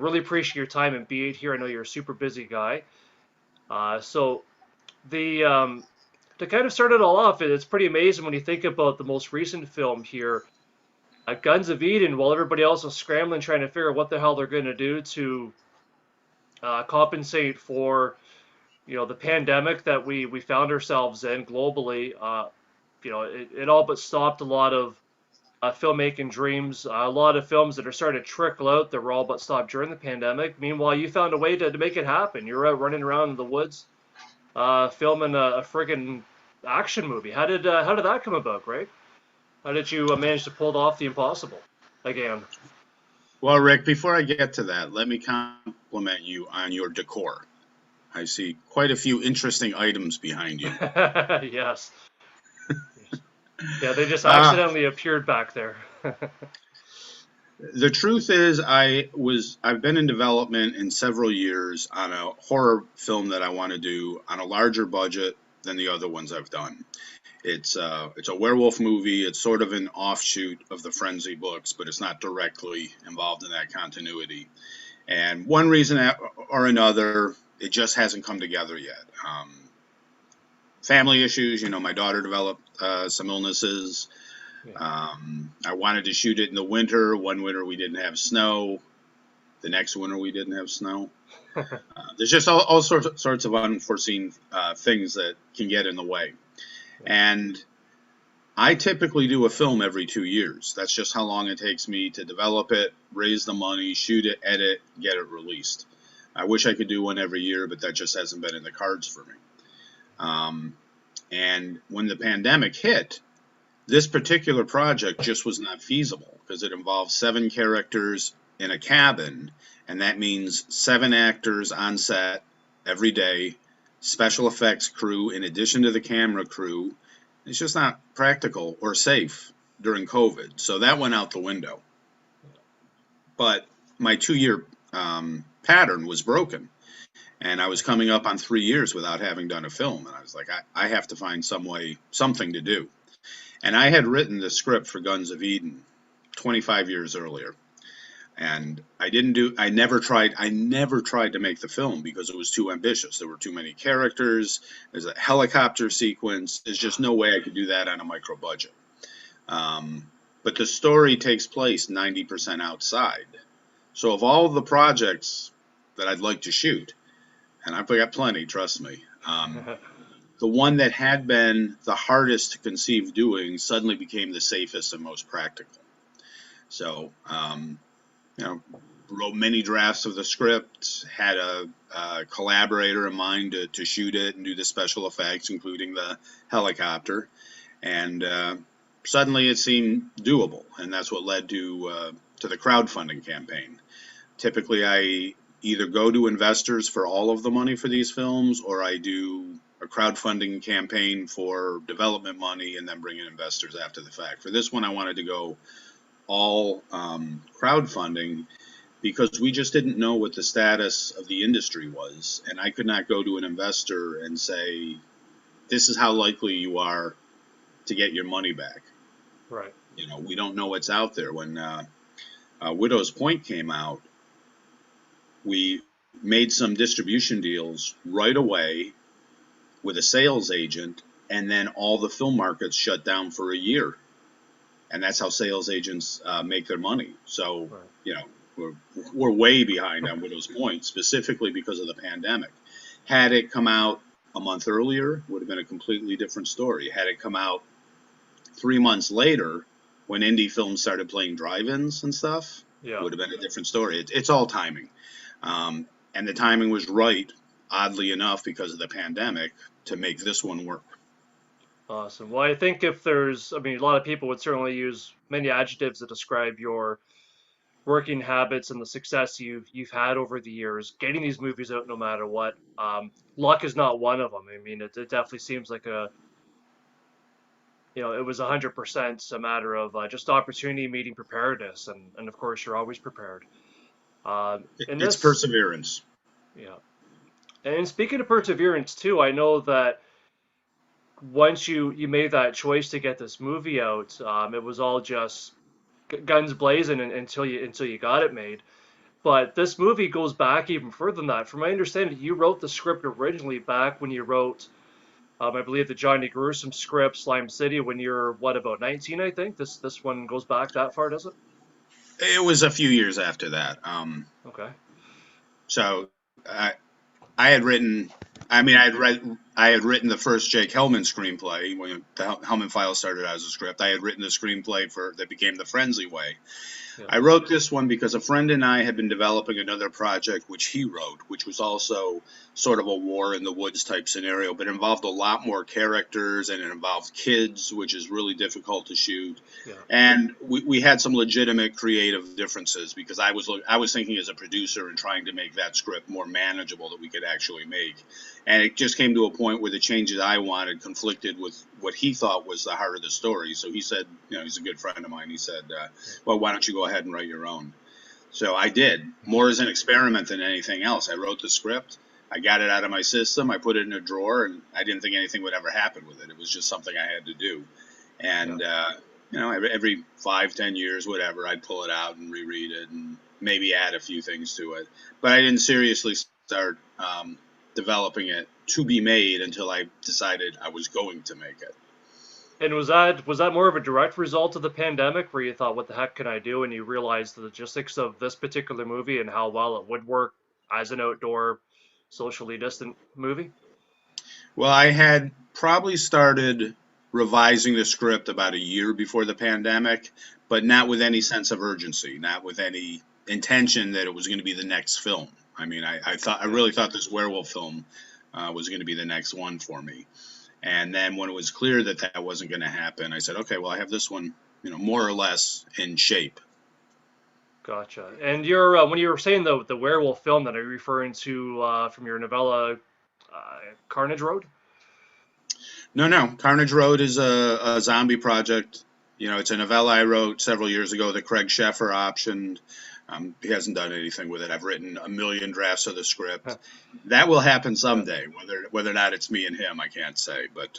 Really appreciate your time and being here. I know you're a super busy guy. So the to kind of start it all off, it's pretty amazing when you think about the most recent film here, Guns of Eden. While everybody else was scrambling trying to figure out what the hell they're going to do to compensate for the pandemic that we found ourselves in globally. It all but stopped a lot of filmmaking dreams. A lot of films that are starting to trickle out that were all but stopped during the pandemic. Meanwhile, you found a way to make it happen. You're out running around in the woods, filming a friggin' action movie. How did that come about, Greg? How did you manage to pull off the impossible again? Well, Rick, before I get to that, let me compliment you on your decor. I see quite a few interesting items behind you. Yes. Yeah, they just Uh, accidentally appeared back there. the truth is, I've been in development in several years on a horror film that I want to do on a larger budget than the other ones I've done. It's a werewolf movie. It's sort of an offshoot of the Frenzy books, but it's not directly involved in that continuity. And one reason or another, it just hasn't come together yet. Family issues, my daughter developed some illnesses. Yeah. I wanted to shoot it in the winter. One winter we didn't have snow. The next winter we didn't have snow. There's just all sorts of unforeseen things that can get in the way. And I typically do a film every 2 years. That's just how long it takes me to develop it, raise the money, shoot it, edit, get it released. I wish I could do one every year, but that just hasn't been in the cards for me. And when the pandemic hit, this particular project just was not feasible because it involves 7 characters in a cabin, and that means 7 actors on set every day, special effects crew in addition to the camera crew. It's just not practical or safe during COVID. So that went out the window. But my 2-year pattern was broken. And I was coming up on 3 years without having done a film. And I was like, I have to find something to do. And I had written the script for Guns of Eden 25 years earlier. And I never tried to make the film because it was too ambitious. There were too many characters. There's a helicopter sequence. There's just no way I could do that on a micro budget. But the story takes place 90% outside. So of all the projects that I'd like to shoot, and I've got plenty, trust me, the one that had been the hardest to conceive doing suddenly became the safest and most practical. So, wrote many drafts of the script, had a collaborator in mind to shoot it and do the special effects, including the helicopter. And suddenly it seemed doable, and that's what led to the crowdfunding campaign. Typically, I either go to investors for all of the money for these films, or I do a crowdfunding campaign for development money and then bring in investors after the fact. For this one, I wanted to go all crowdfunding because we just didn't know what the status of the industry was, and I could not go to an investor and say, this is how likely you are to get your money back. Right. We don't know what's out there. When Widow's Point came out, we made some distribution deals right away with a sales agent, and then all the film markets shut down for a year. And that's how sales agents make their money. So, right. We're way behind on Widow's Point, specifically because of the pandemic. Had it come out a month earlier, it would have been a completely different story. Had it come out 3 months later, when indie films started playing drive-ins and stuff, it would have been a different story. It's all timing. And the timing was right, oddly enough, because of the pandemic, to make this one work. Awesome. Well, I think a lot of people would certainly use many adjectives to describe your working habits and the success you've had over the years, getting these movies out no matter what. Luck is not one of them. I mean, it definitely seems like it was 100% a matter of just opportunity meeting preparedness, and of course you're always prepared. It's perseverance. Yeah. And speaking of perseverance too, I know that once you made that choice to get this movie out, it was all just guns blazing until you got it made. But this movie goes back even further than that. From my understanding, you wrote the script originally back when you wrote, I believe, the Johnny Gruesome script, Slime City, when you're, what, about 19, I think? This one goes back that far, does it? It was a few years after that. Okay. So I, I had written, I had written the first Jake Helman screenplay when the Helman Files started out as a script. I had written the screenplay for that became The Friendly Way. Yeah. I wrote this one because a friend and I had been developing another project which he wrote, which was also sort of a war in the woods type scenario, but involved a lot more characters and it involved kids, which is really difficult to shoot. Yeah. And we had some legitimate creative differences because I was thinking as a producer and trying to make that script more manageable that we could actually make. And it just came to a point where the changes I wanted conflicted with what he thought was the heart of the story. So he said, he's a good friend of mine. He said, well, why don't you go ahead and write your own? So I did, more as an experiment than anything else. I wrote the script, I got it out of my system, I put it in a drawer, and I didn't think anything would ever happen with it. It was just something I had to do. Yeah. And, every 5, 10 years, whatever, I'd pull it out and reread it and maybe add a few things to it. But I didn't seriously start developing it to be made until I decided I was going to make it. And was that more of a direct result of the pandemic, where you thought, "What the heck can I do?" and you realized the logistics of this particular movie and how well it would work as an outdoor, socially distant movie? Well, I had probably started revising the script about a year before the pandemic, but not with any sense of urgency, not with any intention that it was going to be the next film. I mean, I Yeah. really thought this werewolf film was going to be the next one for me. And then when it was clear that that wasn't going to happen, I said, okay, well, I have this one, more or less in shape. Gotcha. And you're when you were saying the werewolf film, that are you referring to from your novella, Carnage Road? No, no. Carnage Road is a zombie project. It's a novella I wrote several years ago that Craig Sheffer optioned. He hasn't done anything with it. I've written a million drafts of the script. That will happen Yeah. someday. Whether or not it's me and him, I can't say. But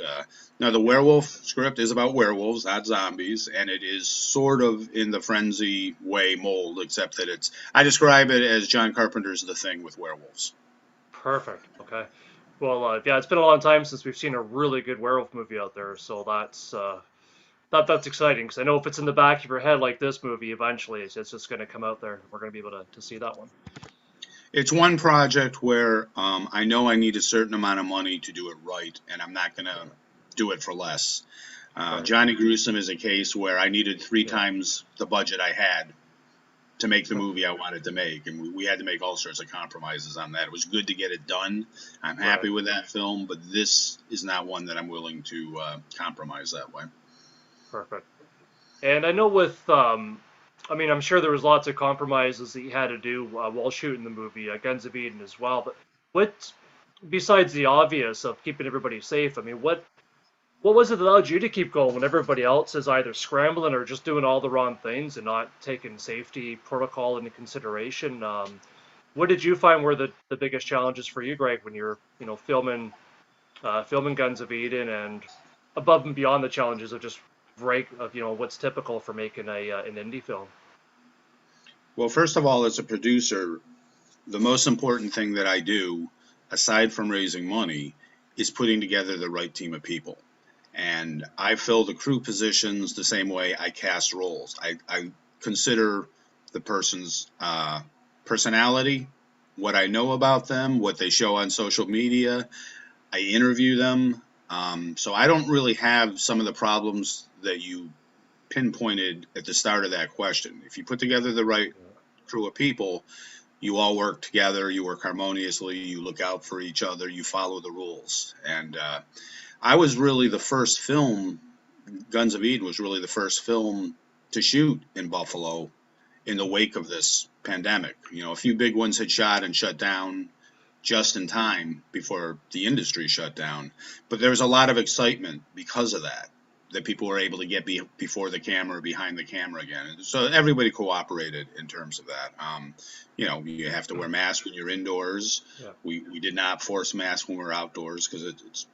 no, the werewolf script is about werewolves, not zombies, and it is sort of in the frenzy way mold, except that I describe it as John Carpenter's The Thing with werewolves. Perfect. Okay. Well, yeah, it's been a long time since we've seen a really good werewolf movie out there, so that's exciting, because I know if it's in the back of your head like this movie, eventually it's just going to come out there. We're going to be able to see that one. It's one project where I know I need a certain amount of money to do it right, and I'm not going to Yeah. do it for less. Right. Johnny Gruesome is a case where I needed three Yeah. times the budget I had to make the movie I wanted to make, and we had to make all sorts of compromises on that. It was good to get it done. I'm Right. happy with that film, but this is not one that I'm willing to compromise that way. Perfect. And I know I mean, I'm sure there was lots of compromises that you had to do while shooting the movie, Guns of Eden as well. But what, besides the obvious of keeping everybody safe, I mean, what was it that allowed you to keep going when everybody else is either scrambling or just doing all the wrong things and not taking safety protocol into consideration? What did you find were the biggest challenges for you, Greg, when you're, filming Guns of Eden, and above and beyond the challenges of just what's typical for making an indie film? Well, first of all, as a producer, the most important thing that I do, aside from raising money, is putting together the right team of people. And I fill the crew positions the same way I cast roles. I consider the person's personality, what I know about them, what they show on social media. I interview them. So I don't really have some of the problems that you pinpointed at the start of that question. If you put together the right crew of people, you all work together, you work harmoniously, you look out for each other, you follow the rules. And I was really the first film, Guns of Eden was really the first film to shoot in Buffalo in the wake of this pandemic. A few big ones had shot and shut down just in time before the industry shut down. But there was a lot of excitement because of that people were able to get before the camera, behind the camera again. And so everybody cooperated in terms of that. You have to wear masks when you're indoors. Yeah. We did not force masks when we're outdoors because it's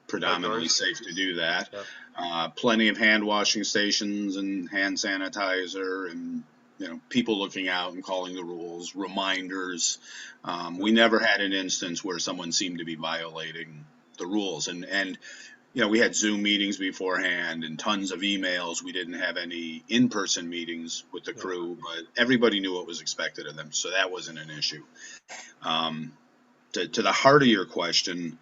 predominantly Outdoors. safe to do that. Yep. Plenty of hand washing stations and hand sanitizer and people looking out and calling the rules, reminders. We never had an instance where someone seemed to be violating the rules. And we had Zoom meetings beforehand and tons of emails. We didn't have any in-person meetings with the crew, but everybody knew what was expected of them, so that wasn't an issue. To the heart of your question,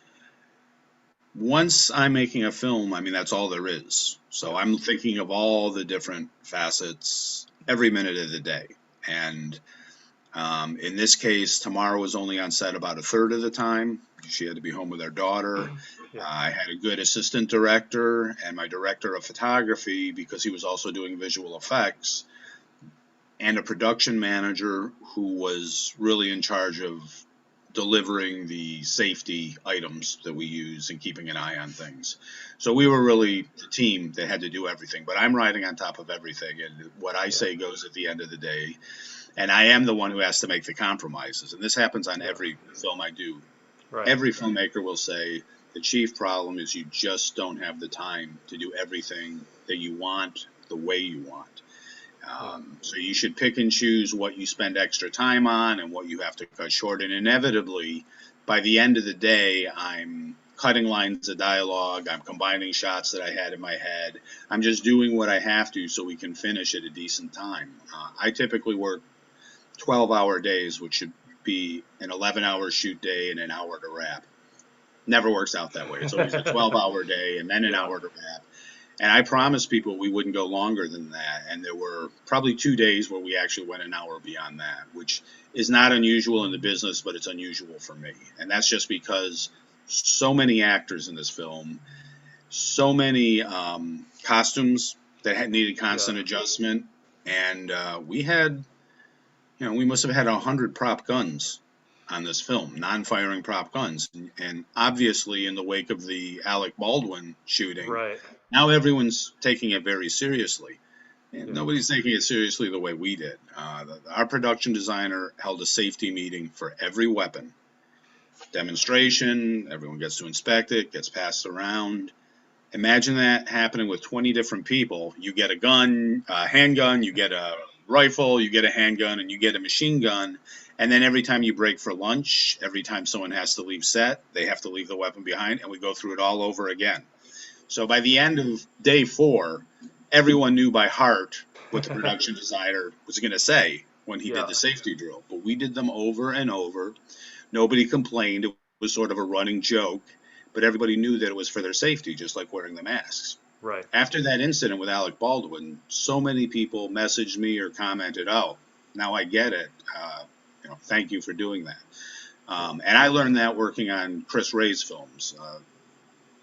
once I'm making a film, I mean, that's all there is. So I'm thinking of all the different facets every minute of the day. And in this case, Tamara was only on set about a third of the time. She had to be home with her daughter. I had a good assistant director and my director of photography, because he was also doing visual effects, and a production manager who was really in charge of delivering the safety items that we use and keeping an eye on things. So we were really the team that had to do everything, but I'm riding on top of everything, and what I say goes at the end of the day, and I am the one who has to make the compromises, and this happens on every film I do. Right. Every filmmaker will say the chief problem is you just don't have the time to do everything that you want the way you want. So you should pick and choose what you spend extra time on and what you have to cut short. And inevitably, by the end of the day, I'm cutting lines of dialogue. I'm combining shots that I had in my head. I'm just doing what I have to so we can finish at a decent time. I typically work 12-hour days, which should be an 11-hour shoot day and an hour to wrap. Never works out that way. It's always a 12-hour day and then an hour to wrap. And I promised people we wouldn't go longer than that. And there were probably 2 days where we actually went an hour beyond that, which is not unusual in the business, but it's unusual for me. And that's just because so many actors in this film, so many costumes that had needed constant adjustment. And we had, we must have had 100 prop guns on this film, non-firing prop guns. And obviously in the wake of the Alec Baldwin shooting, now everyone's taking it very seriously. And nobody's taking it seriously the way we did. Our production designer held a safety meeting for every weapon. Demonstration, everyone gets to inspect it, gets passed around. Imagine that happening with 20 different people. You get a gun, a handgun, you get a rifle, you get a handgun, and you get a machine gun. And then every time you break for lunch, every time someone has to leave set, they have to leave the weapon behind, and we go through it all over again. So by the end of day 4, everyone knew by heart what the production designer was going to say when he did the safety drill. But we did them over and over. Nobody complained. It was sort of a running joke, but everybody knew that it was for their safety, just like wearing the masks. Right. After that incident with Alec Baldwin, so many people messaged me or commented, "Oh, now I get it. Thank you for doing that." And I learned that working on Chris Ray's films.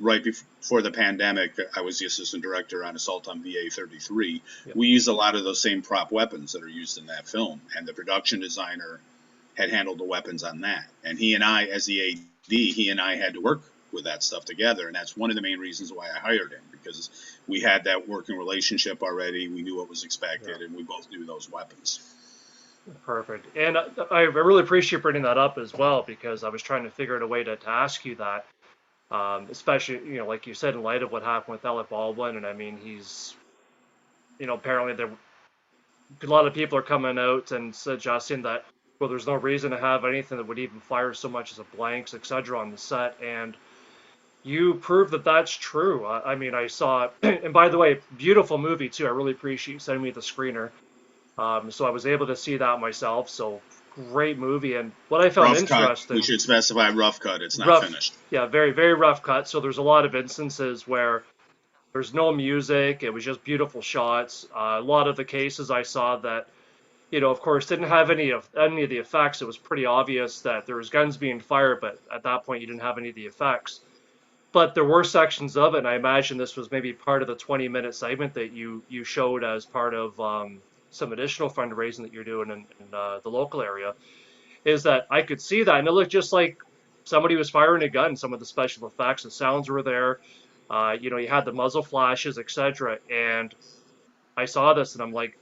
Right before the pandemic, I was the assistant director on Assault on VA-33. We used a lot of those same prop weapons that are used in that film, and the production designer had handled the weapons on that. And he and I, as the AD, he and I had to work with that stuff together, and that's one of the main reasons why I hired him, because we had that working relationship already. We knew what was expected, and we both knew those weapons. Perfect. And I really appreciate bringing that up as well, because I was trying to figure out a way to ask you that. Especially, like you said, in light of what happened with Alec Baldwin, and I mean, he's, apparently a lot of people are coming out and suggesting that, well, there's no reason to have anything that would even fire so much as a blanks, etc. on the set, and you proved that that's true. I mean, I saw it, and by the way, beautiful movie too. I really appreciate you sending me the screener. So I was able to see that myself. So great movie. And what I found interesting, we should specify rough cut. It's not finished. Yeah, very, very rough cut. So there's a lot of instances where there's no music. It was just beautiful shots. A lot of the cases I saw that, of course, didn't have any of the effects. It was pretty obvious that there was guns being fired, but at that point you didn't have any of the effects. But there were sections of it, and I imagine this was maybe part of the 20-minute segment that you showed as part of some additional fundraising that you're doing in the local area, is that I could see that, and it looked just like somebody was firing a gun. Some of the special effects, the sounds were there. You had the muzzle flashes, etc. And I saw this, and I'm like,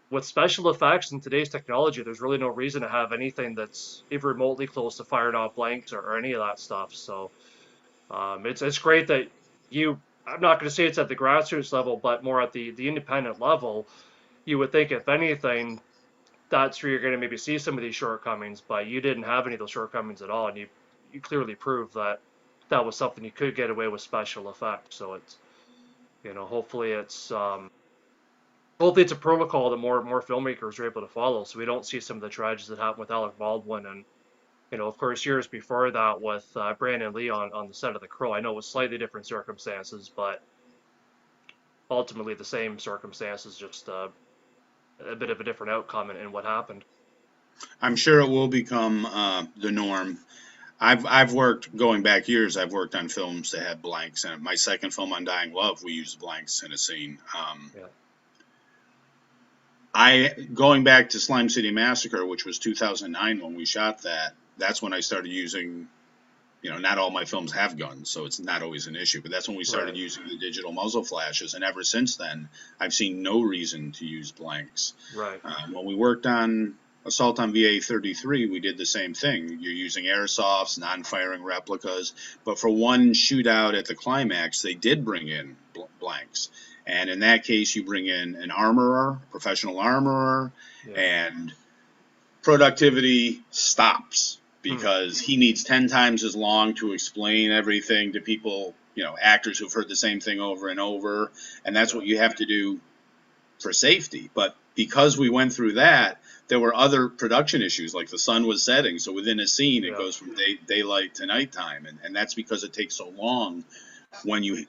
with special effects and today's technology, there's really no reason to have anything that's even remotely close to firing off blanks or any of that stuff. So it's great that I'm not going to say it's at the grassroots level, but more at the independent level, you would think, if anything, that's where you're going to maybe see some of these shortcomings, but you didn't have any of those shortcomings at all, and you clearly proved that that was something you could get away with special effects. So it's, hopefully it's a protocol that more filmmakers are able to follow, so we don't see some of the tragedies that happened with Alec Baldwin, and of course, years before that with Brandon Lee on the set of The Crow. I know it was slightly different circumstances, but ultimately the same circumstances, just a bit of a different outcome in what happened. I'm sure it will become the norm. I've worked, going back years, I've worked on films that had blanks. And my second film, Undying Love, we used blanks in a scene. Yeah. Going back to Slime City Massacre, which was 2009 when we shot that, that's when I started using, not all my films have guns, so it's not always an issue, but that's when we started using the digital muzzle flashes, and ever since then, I've seen no reason to use blanks. Right. When we worked on Assault on VA-33, we did the same thing. You're using airsofts, non-firing replicas, but for one shootout at the climax, they did bring in blanks. And in that case, you bring in an armorer, professional armorer, and productivity stops because he needs 10 times as long to explain everything to people, actors who've heard the same thing over and over. And that's what you have to do for safety. But because we went through that, there were other production issues, like the sun was setting. So within a scene, it goes from daylight to nighttime. And that's because it takes so long when you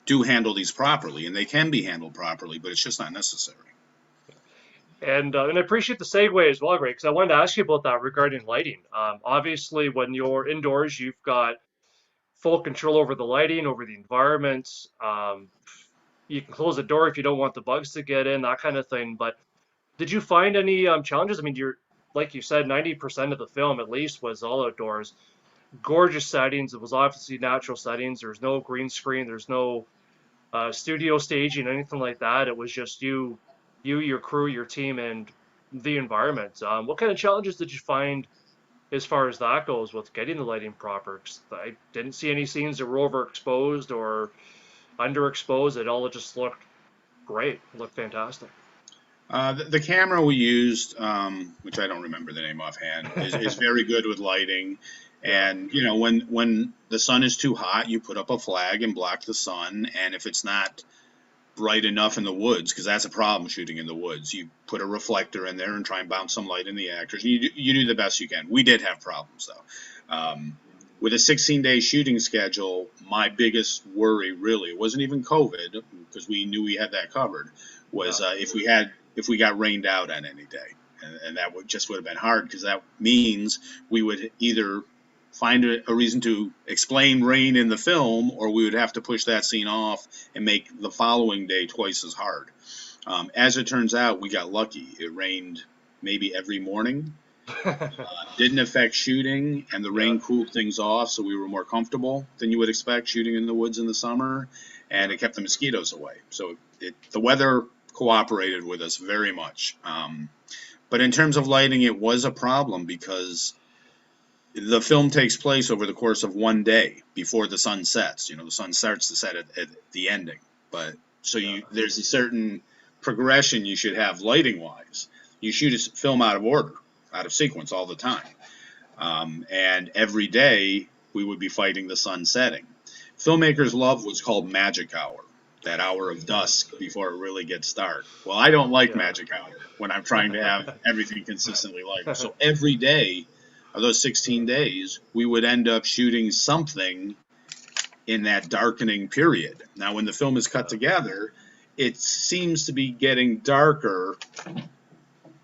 do handle these properly. And they can be handled properly, but it's just not necessary. And I appreciate the segue as well, Greg, because I wanted to ask you about that regarding lighting. Obviously, when you're indoors, you've got full control over the lighting, over the environment. You can close the door if you don't want the bugs to get in, that kind of thing. But did you find any challenges? I mean, like you said, 90% of the film at least was all outdoors. Gorgeous settings. It was obviously natural settings. There's no green screen. There's no studio staging, anything like that. It was just you, your crew, your team, and the environment. What kind of challenges did you find as far as that goes with getting the lighting proper? 'Cause I didn't see any scenes that were overexposed or underexposed. It all just looked great. It looked fantastic. The camera we used, which I don't remember the name offhand, is very good with lighting. And, when the sun is too hot, you put up a flag and block the sun. And if it's not bright enough in the woods, because that's a problem shooting in the woods, you put a reflector in there and try and bounce some light in the actors. And you do the best you can. We did have problems, though. With a 16-day shooting schedule, my biggest worry really wasn't even COVID, because we knew we had that covered, was if we got rained out on any day. And that would have been hard, because that means we would either find a reason to explain rain in the film, or we would have to push that scene off and make the following day twice as hard. As it turns out, we got lucky. It rained maybe every morning. Didn't affect shooting, and the rain cooled things off, so we were more comfortable than you would expect shooting in the woods in the summer, and it kept the mosquitoes away. So the weather cooperated with us very much. But in terms of lighting, it was a problem, because the film takes place over the course of one day before the sun sets. The sun starts to set at the ending. But so there's a certain progression you should have lighting-wise. You shoot a film out of order, out of sequence all the time. And every day we would be fighting the sun setting. Filmmakers love what's called magic hour, that hour of dusk before it really gets dark. Well, I don't like magic hour when I'm trying to have everything consistently light. So every day of those 16 days, we would end up shooting something in that darkening period. Now, when the film is cut together, it seems to be getting darker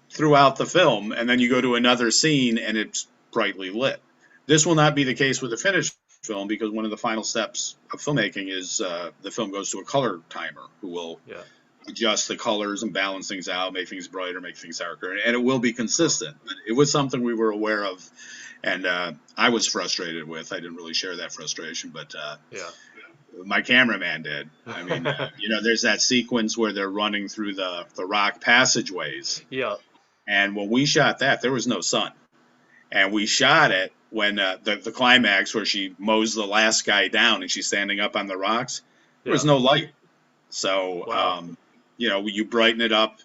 throughout the film, and then you go to another scene and it's brightly lit. This will not be the case with the finished film, because one of the final steps of filmmaking is the film goes to a color timer who will adjust the colors and balance things out, make things brighter, make things darker, and it will be consistent. But it was something we were aware of, and I was frustrated with. I didn't really share that frustration, but my cameraman did. I mean, there's that sequence where they're running through the rock passageways. Yeah. And when we shot that, there was no sun. And we shot it when the climax where she mows the last guy down and she's standing up on the rocks, there was no light. So, you brighten it up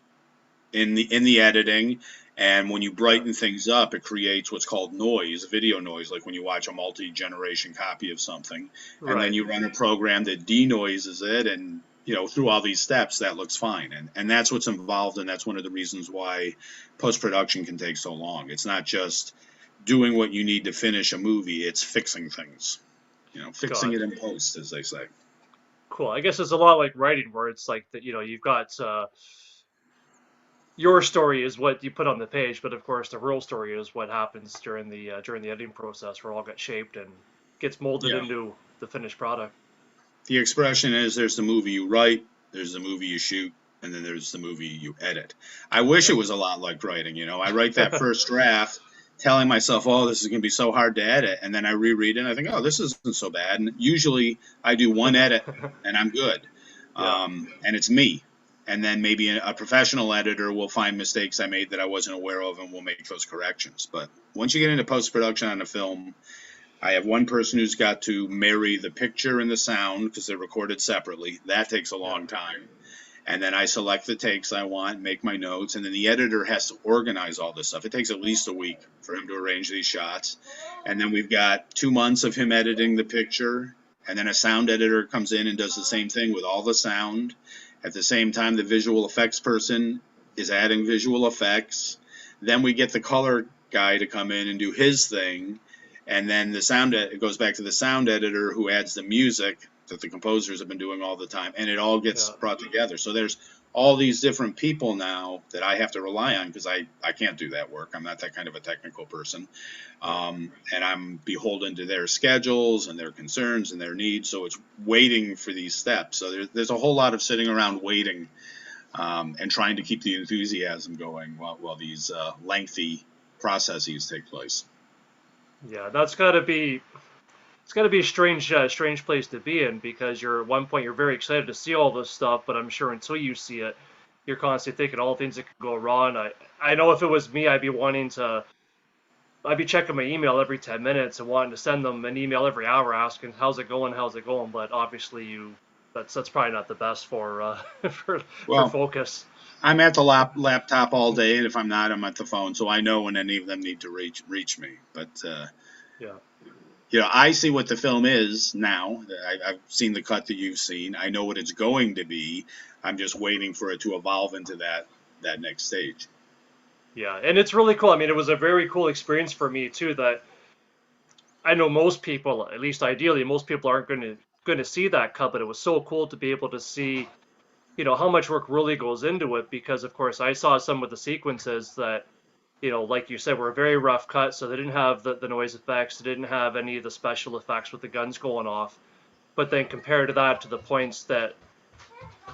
in the editing. And when you brighten things up, it creates what's called noise, video noise, like when you watch a multi-generation copy of something. And then Right. you run a program that denoises it, and through all these steps, that looks fine. And that's what's involved, and that's one of the reasons why post-production can take so long. It's not just doing what you need to finish a movie, it's fixing things. Fixing it God. in post, as they say. Cool. I guess it's a lot like writing, where it's like that. You've got your story is what you put on the page, but of course the real story is what happens during the editing process, where it all gets shaped and gets molded Yeah. into the finished product. The expression is there's the movie you write, there's the movie you shoot, and then there's the movie you edit. I wish it was a lot like writing. I write that first draft telling myself, oh, this is going to be so hard to edit. And then I reread it and I think, oh, this isn't so bad. And usually I do one edit and I'm good. Yeah. And it's me. And then maybe a professional editor will find mistakes I made that I wasn't aware of and will make those corrections. But once you get into post-production on a film, I have one person who's got to marry the picture and the sound because they're recorded separately. That takes a long time. And then I select the takes I want, make my notes, and then the editor has to organize all this stuff. It takes at least a week for him to arrange these shots. And then we've got 2 months of him editing the picture, and then a sound editor comes in and does the same thing with all the sound. At the same time, the visual effects person is adding visual effects. Then we get the color guy to come in and do his thing. And then it goes back to the sound editor who adds the music that the composers have been doing all the time, and it all gets brought together. So there's all these different people now that I have to rely on because I can't do that work. I'm not that kind of a technical person. And I'm beholden to their schedules and their concerns and their needs. So it's waiting for these steps. So there's a whole lot of sitting around waiting and trying to keep the enthusiasm going while these lengthy processes take place. Yeah, it's got to be a strange place to be in, because at one point you're very excited to see all this stuff, but I'm sure until you see it, you're constantly thinking all the things that could go wrong. I know if it was me, I'd be checking my email every 10 minutes and wanting to send them an email every hour asking how's it going. But obviously that's probably not the best for for Well, focus. I'm at the laptop all day, and if I'm not, I'm at the phone, so I know when any of them need to reach me. But Yeah. I see what the film is now. I've seen the cut that you've seen. I know what it's going to be. I'm just waiting for it to evolve into that next stage. Yeah, and it's really cool. I mean, it was a very cool experience for me too. That I know most people, at least ideally, most people aren't going to see that cut, but it was so cool to be able to see, how much work really goes into it. Because of course, I saw some of the sequences that, like you said, were very rough cut. So they didn't have the noise effects, they didn't have any of the special effects with the guns going off. But then compared to that, to the points that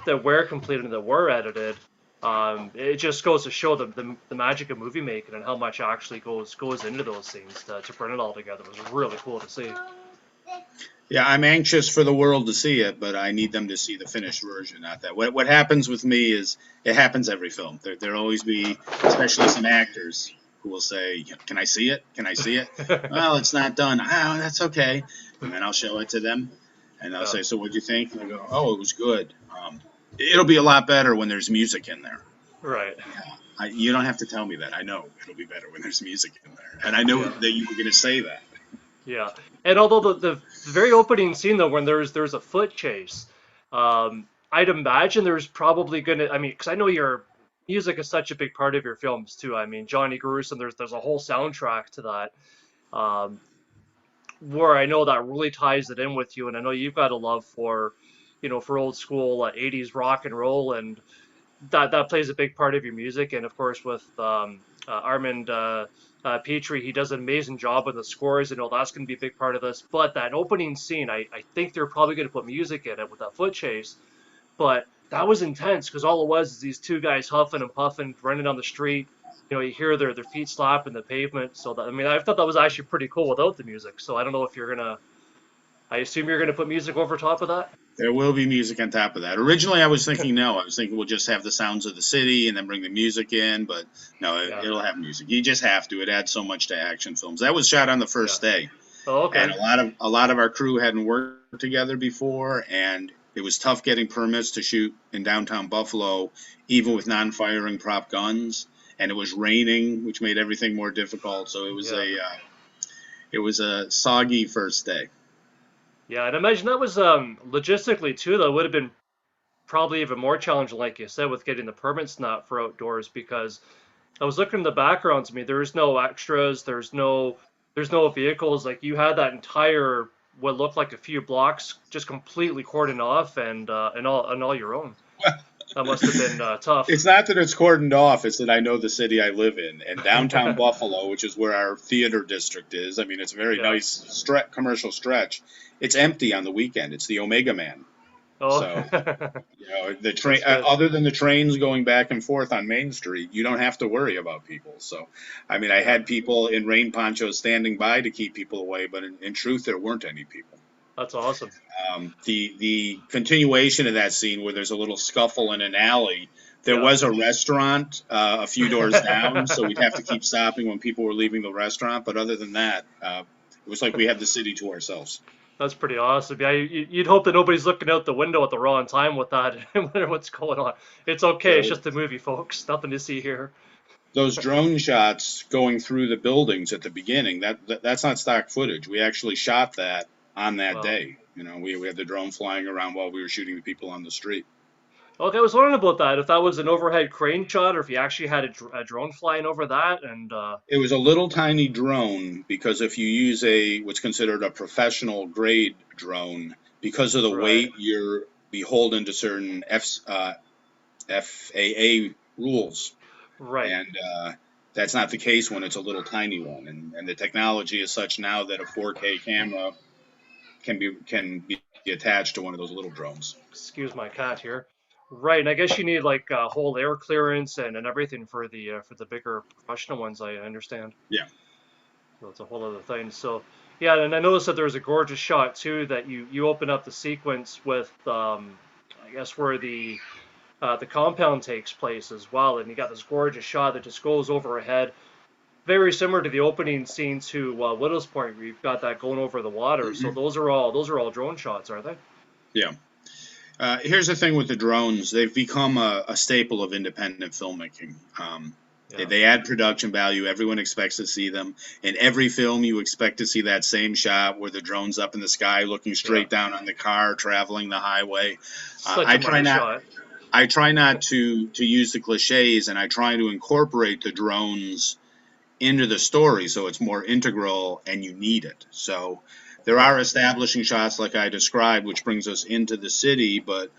were completed and that were edited, it just goes to show the magic of movie making and how much actually goes into those scenes to bring it all together. It was really cool to see. Yeah, I'm anxious for the world to see it, but I need them to see the finished version, not that. What happens with me is it happens every film. There'll always be, especially some actors, who will say, "Can I see it? Can I see it?" Well, it's not done. Oh, that's okay. And then I'll show it to them, and they'll say, "So what'd you think?" And I go, "Oh, it was good. It'll be a lot better when there's music in there." Right. You don't have to tell me that. I know it'll be better when there's music in there, and I know Yeah. that you were going to say that. Yeah. And although the very opening scene though, when there's a foot chase, I'd imagine there's probably gonna. I mean, because I know your music is such a big part of your films too. I mean, Johnny Gruesome, there's a whole soundtrack to that. Um, where I know that really ties it in with you, and I know you've got a love for, for old school 80s rock and roll, and that plays a big part of your music. And of course, with Armand Petrie, he does an amazing job with the scores. I know that's going to be a big part of this. But that opening scene, I think they're probably going to put music in it with that foot chase. But that was intense because all it was is these two guys huffing and puffing, running down the street. You hear their feet slapping the pavement. So that, I mean, I thought that was actually pretty cool without the music. So I don't know if you're gonna. I assume you're gonna put music over top of that. There will be music on top of that. Originally, I was thinking no. I was thinking we'll just have the sounds of the city and then bring the music in. But no, Yeah. it'll have music. You just have to. It adds so much to action films. That was shot on the first day, Oh, and okay. a lot of our crew hadn't worked together before, and It was tough getting permits to shoot in downtown Buffalo, even with non-firing prop guns, and it was raining, which made everything more difficult. So Yeah. it was a soggy first day. Yeah, and I imagine that was logistically too, though, would have been probably even more challenging, like you said, with getting the permits not for outdoors because I was looking in the background to me, there's no extras, there's no vehicles. Like you had that entire what looked like a few blocks just completely cordoned off and all your own. That must have been tough. It's not that it's cordoned off, it's that I know the city I live in. And downtown Buffalo, which is where our theater district is, I mean, it's a very Yeah. nice commercial stretch. It's empty on the weekend. It's the Omega Man. Oh, So, the train, that's good. other than the trains going back and forth on Main Street, you don't have to worry about people. So, I mean, I Yeah, had people in rain ponchos standing by to keep people away, but in truth, there weren't any people. that's awesome. The continuation of that scene where there's a little scuffle in an alley. There Yeah. was a restaurant a few doors down, so we'd have to keep stopping when people were leaving the restaurant. But other than that, it was like we had the city to ourselves. That's pretty awesome. Yeah, you'd hope that nobody's looking out the window at the wrong time with that and wondering what's going on. It's okay. It's So just a movie, folks. Nothing to see here. those drone shots going through the buildings at the beginning, that's not stock footage. We actually shot that on that Wow. day. We had the drone flying around while we were shooting the people on the street. Okay, I was wondering about that. If that was an overhead crane shot, or if you actually had a drone flying over that, and It was a little tiny drone because if you use what's considered a professional grade drone, because of the right, weight, you're beholden to certain FAA rules, right. and that's not the case when it's a little tiny one. And the technology is such now that a 4K camera can be attached to one of those little drones. Excuse my cat here. Right, and I guess you need like a whole air clearance and everything for the bigger professional ones. I understand. Yeah. So it's a whole other thing. So yeah, and I noticed that there was a gorgeous shot too that you open up the sequence with I guess where the compound takes place as well, and you got this gorgeous shot that just goes overhead, very similar to the opening scene to Widow's Point, where you've got that going over the water. So Hmm. those are all drone shots, are they? Yeah. Here's the thing with the drones. They've become a staple of independent filmmaking. Yeah, They add production value. Everyone expects to see them. In every film, you expect to see that same shot where the drone's up in the sky looking yeah. straight down on the car traveling the highway. Such a money shot. I try not to use the cliches, and I try to incorporate the drones into the story so it's more integral and you need it. So there Yeah, are establishing shots like I described, which brings us into the city, but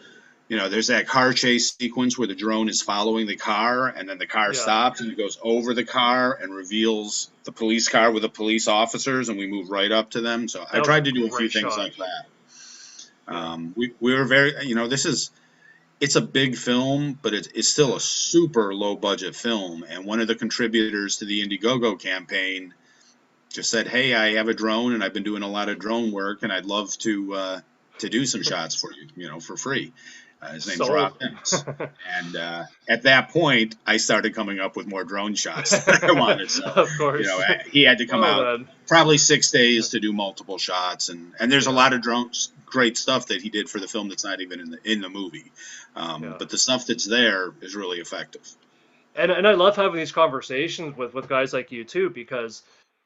there's that car chase sequence where the drone is following the car and then the car yeah. stops and it goes over the car and reveals the police car with the police officers and we move right up to them. So I That was a tried to do a few great things shot. like that. Yeah. We were very, it's a big film, but it's still a super low budget film. And one of the contributors to the Indiegogo campaign just said, "Hey, I have a drone and I've been doing a lot of drone work and I'd love to do some shots for you, for free." His name's Sold. Rob Dennis. And at that point, I started coming up with more drone shots that I wanted. So, Of course. he had to come Oh out man. probably 6 days to do multiple shots. And there's a Yeah. lot of great stuff that he did for the film that's not even in the movie. Yeah. But the stuff that's there is really effective. And I love having these conversations with guys like you too, because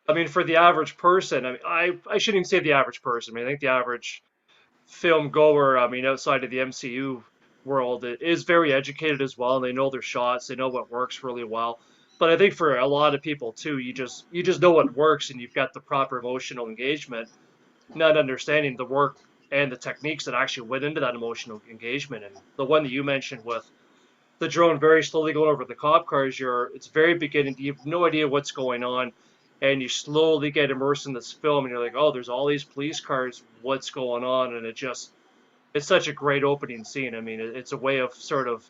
I mean, for the average person, I mean, I shouldn't even say the average person. I mean, I think the average film goer, I mean, outside of the MCU world, it is very educated as well. And they know their shots, they know what works really well. But I think for a lot of people too, you just know what works, and you've got the proper emotional engagement, not understanding the work and the techniques that actually went into that emotional engagement. And the one that you mentioned with the drone very slowly going over the cop cars, it's very beginning, you have no idea what's going on, and you slowly get immersed in this film, and you're like, oh, there's all these police cars, what's going on? And it's such a great opening scene. I mean, it's a way of sort of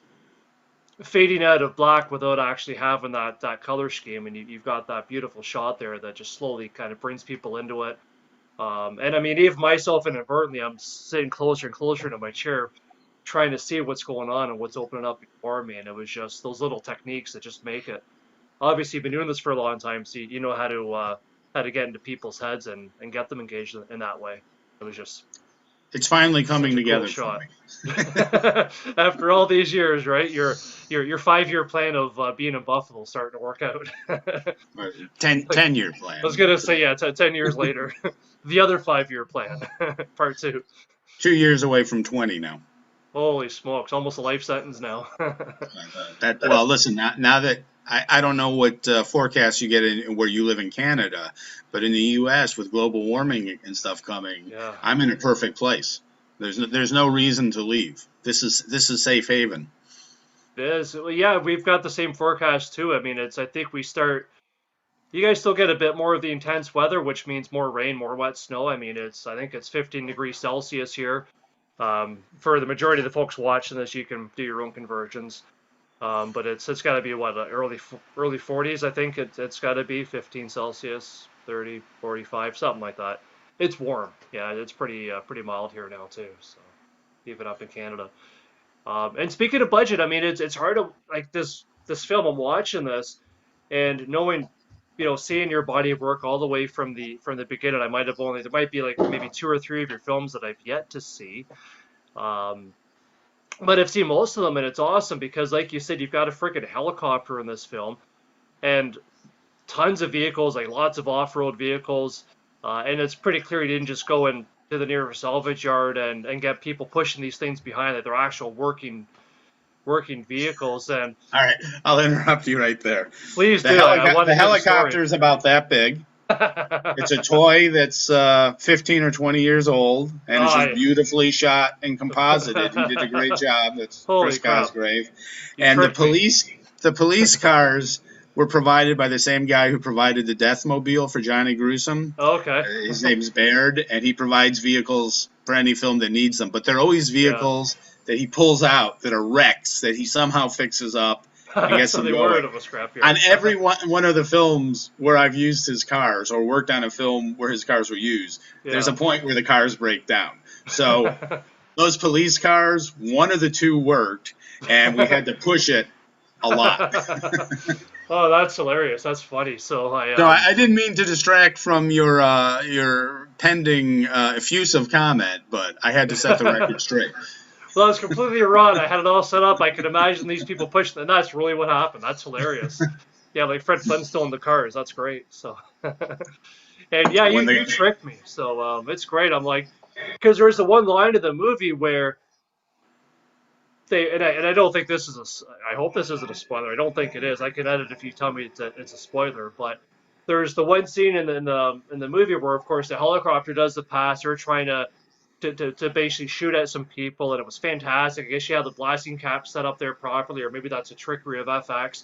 fading out of black without actually having that color scheme, and you've got that beautiful shot there that just slowly kind of brings people into it. And I mean, even myself inadvertently, I'm sitting closer and closer to my chair, trying to see what's going on and what's opening up before me. And it was just those little techniques that just make it. Obviously, you've been doing this for a long time, so you know how to get into people's heads and get them engaged in that way. It was just It's finally coming Such a cool together for shot. me. After all these years, right? Your 5-year plan of being in Buffalo starting to work out. 10-year I was plan. gonna say, yeah, 10 years later, the other 5-year plan, part two. 2 years away from 20 now. Holy smokes, almost a life sentence now. Well, listen, now that I don't know what forecasts you get in where you live in Canada, but in the U.S. with global warming and stuff coming, Yeah, I'm in a perfect place. There's no reason to leave. This is safe haven. it is. Well, yeah, we've got the same forecast too. I mean, I think we start. You guys still get a bit more of the intense weather, which means more rain, more wet snow. I mean, I think it's 15 degrees Celsius here. For the majority of the folks watching this, you can do your own conversions. But it's got to be what early 40s. I think it's got to be 15 Celsius, 30, 45, something like that. It's warm. Yeah, it's pretty mild here now too. So even up in Canada. And speaking of budget, I mean it's hard to like this film. I'm watching this and knowing, seeing your body of work all the way from the beginning. There might be like maybe 2 or 3 of your films that I've yet to see. Um, but I've seen most of them, and it's awesome because, like you said, you've got a freaking helicopter in this film, and tons of vehicles, like lots of off-road vehicles, and it's pretty clear you didn't just go in to the nearest salvage yard and get people pushing these things behind it. They're actual working vehicles, and All right, I'll interrupt you right there. please do. I want The to hear the story. helicopter is about that big. It's a toy that's 15 or 20 years old, and it's just beautifully shot and composited. He did a great job. That's Holy Chris crap. Cosgrave. You And tricked me. the police cars were provided by the same guy who provided the Deathmobile for Johnny Gruesome. Okay. His name's Baird, and he provides vehicles for any film that needs them. But they're always Yeah. vehicles that he pulls out that are wrecks that he somehow fixes up and gets So them they were going. out of a scrapyard. On every one of the films where I've used his cars or worked on a film where his cars were used, there's a point where the cars break down. So those police cars, one of the two worked, and we had to push it a lot. Oh, that's hilarious. That's funny. So No, I didn't mean to distract from your pending effusive comment, but I had to set the record straight. Well, I was completely wrong. I had it all set up. I could imagine these people pushing, and that's really what happened. That's hilarious. Yeah, like Fred Flintstone the cars. That's great. So, and yeah, you tricked me. So it's great. I'm like, because there's the one line in the movie where I don't think this is I hope this isn't a spoiler. I don't think it is. I can edit if you tell me it's a spoiler. But there's the one scene in the movie where, of course, the helicopter does the pass. They're trying to basically shoot at some people, and it was fantastic. I guess you have the blasting cap set up there properly, or maybe that's a trickery of FX.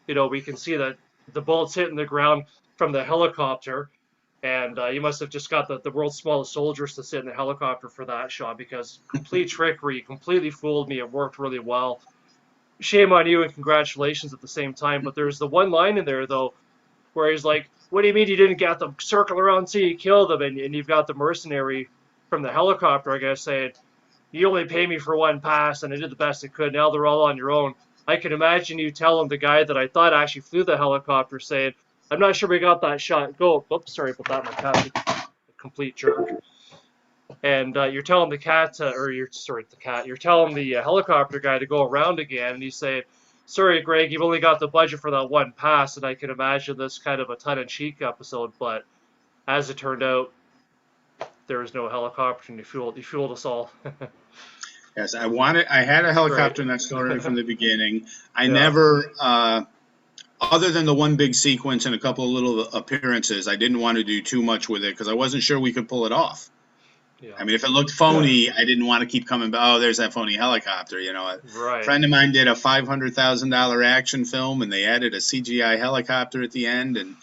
We can see that the bullets hitting the ground from the helicopter, and you must have just got the world's smallest soldiers to sit in the helicopter for that shot, because complete trickery, completely fooled me. It worked really well. Shame on you and congratulations at the same time. But there's the one line in there, though, where he's like, what do you mean you didn't get them? Circle around until you kill them. And you've got the mercenary from the helicopter, I guess, saying, you only pay me for one pass, and I did the best I could. Now they're all on your own. I can imagine you telling the guy that I thought actually flew the helicopter, saying, I'm not sure we got that shot. Go. Oops, sorry about that. My cat's a complete jerk. And you're telling the cat, you're telling the helicopter guy to go around again, and he's saying, sorry, Greg, you've only got the budget for that one pass. And I can imagine this kind of a tongue-in-cheek episode, but as it turned out, there was no helicopter, and you fooled us all. Yes, I had a helicopter in that story from the beginning. I never, other than the one big sequence and a couple of little appearances, I didn't want to do too much with it because I wasn't sure we could pull it off. Yeah. I mean, if it looked phony, I didn't want to keep coming back. Oh, there's that phony helicopter. Right. A friend of mine did a $500,000 action film, and they added a CGI helicopter at the end. And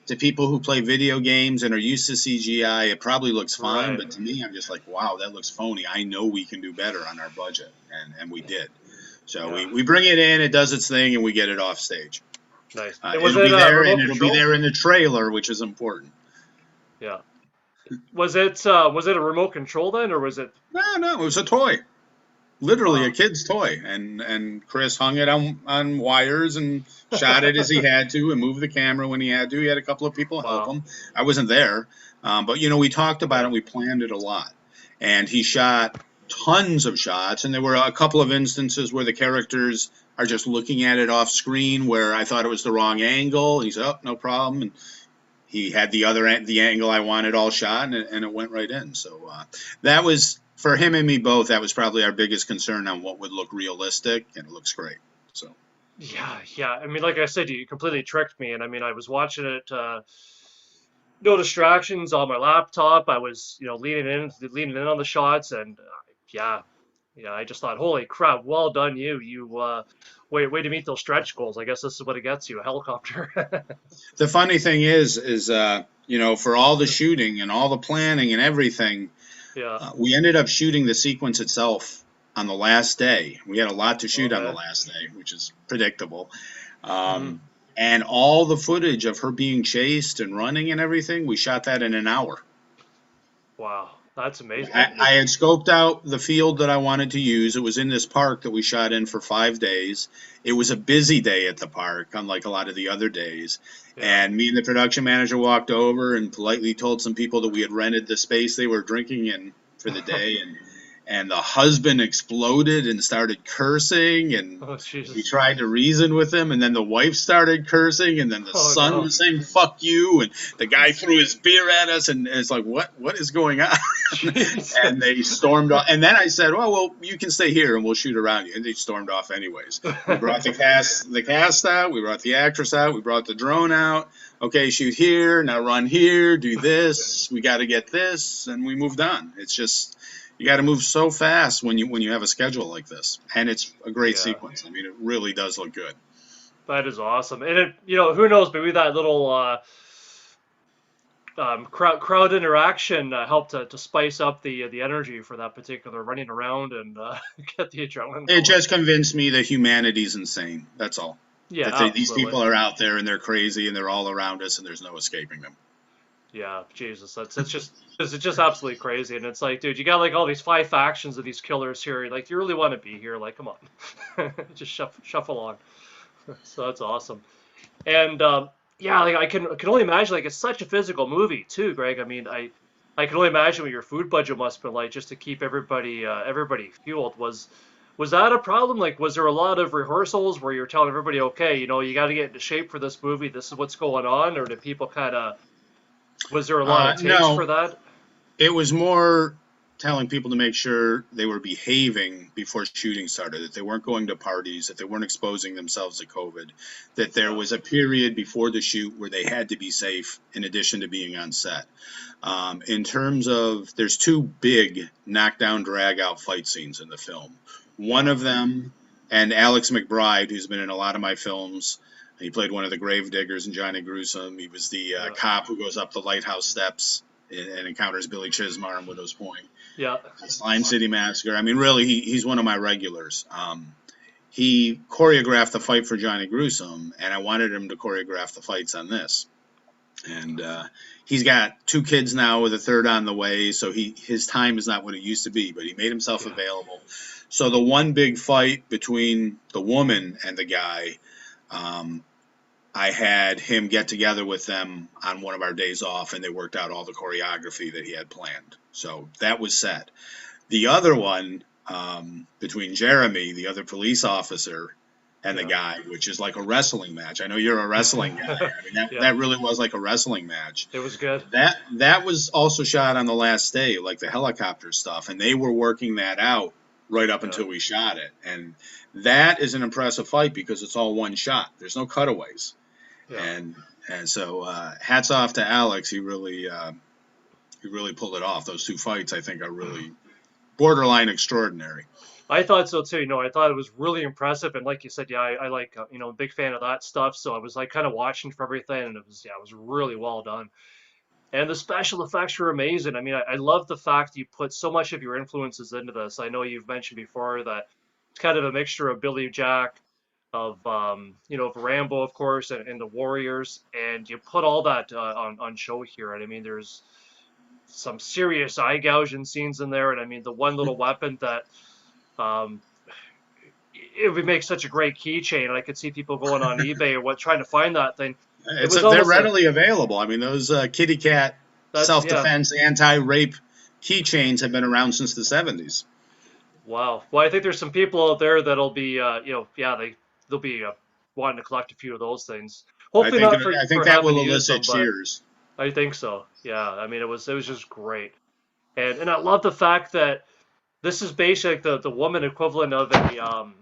to people who play video games and are used to CGI, it probably looks fine. Right. But to me, I'm just like, wow, that looks phony. I know we can do better on our budget, and we did. So we bring it in, it does its thing, and we get it off stage. Nice. It'll be there, and it'll be there in the trailer, which is important. Yeah. Was it a remote control then, or was it? No, it was a toy. Literally a kid's toy, and Chris hung it on wires and shot it as he had to, and moved the camera when he had to. He had a couple of people help him. I wasn't there, but we talked about it. And we planned it a lot, and he shot tons of shots, and there were a couple of instances where the characters are just looking at it off screen where I thought it was the wrong angle. He said, "Oh, no problem," and he had the angle I wanted all shot, and it went right in. So that was, for him and me both, that was probably our biggest concern on what would look realistic, and it looks great. So Yeah. I mean, like I said, you completely tricked me, and I mean, I was watching it. No distractions on my laptop. I was, leaning in on the shots, and yeah, I just thought, holy crap, well done, you. Way to meet those stretch goals. I guess this is what it gets you, a helicopter. the funny thing is for all the shooting and all the planning and everything, Yeah. we ended up shooting the sequence itself on the last day. We had a lot to shoot on the Okay. last day, which is predictable. Hmm. And all the footage of her being chased and running and everything, we shot that in an hour. Wow, that's amazing. I had scoped out the field that I wanted to use. It was in this park that we shot in for 5 days. It was a busy day at the park, unlike a lot of the other days. Yeah. And me and the production manager walked over and politely told some people that we had rented the space they were drinking in for the day. And the husband exploded and started cursing, and Oh, we Jesus. tried to reason with him, and then the wife started cursing, and then the Oh, son no. was saying "fuck you," and the guy threw his beer at us, and it's like, what is going on? Jesus. And they stormed off. And then I said, well, you can stay here and we'll shoot around you. And they stormed off anyways. We brought the cast out. We brought the actress out. We brought the drone out. Okay, shoot here. Now run here. Do this. We got to get this. And we moved on. It's just, you got to move so fast when you have a schedule like this. And it's a great Yeah. sequence. I mean, it really does look good. That is awesome. And who knows, maybe that little crowd interaction helped to spice up the energy for that particular running around and get the adrenaline It going. just convinced me that humanity's insane. That's all. Yeah, These absolutely. people are out there and they're crazy and they're all around us and there's no escaping them. Yeah, Jesus, it's just absolutely crazy. And it's like, dude, you got like all these 5 factions of these killers here. Like, you really want to be here? Like, come on, just shuffle on. So that's awesome. And yeah, like I can only imagine, like, it's such a physical movie too, Greg. I mean, I can only imagine what your food budget must have been like just to keep everybody fueled. Was that a problem? Like, was there a lot of rehearsals where you're telling everybody, okay, you got to get into shape for this movie. This is what's going on, or did people kind of, was there a lot of takes No, for that? it was more telling people to make sure they were behaving before shooting started, that they weren't going to parties, that they weren't exposing themselves to COVID, that there Yeah. was a period before the shoot where they had to be safe in addition to being on set. In terms of, there's 2 big knockdown, drag-out fight scenes in the film. One Yeah. of them, and Alex McBride, who's been in a lot of my films, he played one of the grave diggers in Johnny Gruesome. He was the Yeah. cop who goes up the lighthouse steps and encounters Billy Chizmar in Widow's Point. Yeah. CITY Massacre. I mean, really, he's one of my regulars. He choreographed the fight for Johnny Gruesome, and I wanted him to choreograph the fights on this. And he's got 2 kids now with a third on the way, so his time is not what it used to be, but he made himself Yeah. available. So the one big fight between the woman and the guy, I had him get together with them on one of our days off, and they worked out all the choreography that he had planned. So that was set. The other one, between Jeremy, the other police officer, and the Yeah. guy, which is like a wrestling match. I know you're a wrestling guy. I mean, Yeah. that really was like a wrestling match. It was good. That was also shot on the last day, like the helicopter stuff, and they were working that out right up Yeah. until we shot it. And that is an impressive fight because it's all one shot. There's no cutaways. Yeah. And so hats off to Alex. He really pulled it off. Those 2 fights, I think, are really borderline extraordinary. I thought so too. I thought it was really impressive, and like you said, yeah, I like, a big fan of that stuff. So I was like kind of watching for everything, and it was really well done. And the special effects were amazing. I mean, I love the fact you put so much of your influences into this. I know you've mentioned before that it's kind of a mixture of Billy Jack, of of Rambo, of course, and the Warriors, and you put all that on show here. And I mean, there's some serious eye gouging scenes in there, and I mean, the one little weapon that um, it would make such a great keychain, and I could see people going on eBay or trying to find that thing. It was They're almost readily available. I mean, those kitty cat yeah, self-defense, anti-rape keychains have been around since the 70s. Wow. Well, I think there's some people out there that'll be, yeah, they'll be wanting to collect a few of those things. I Hopefully think not I think for that having will to use elicit them, but cheers. I think so. Yeah. I mean, it was just great, and I love the fact that this is basically like the woman equivalent of a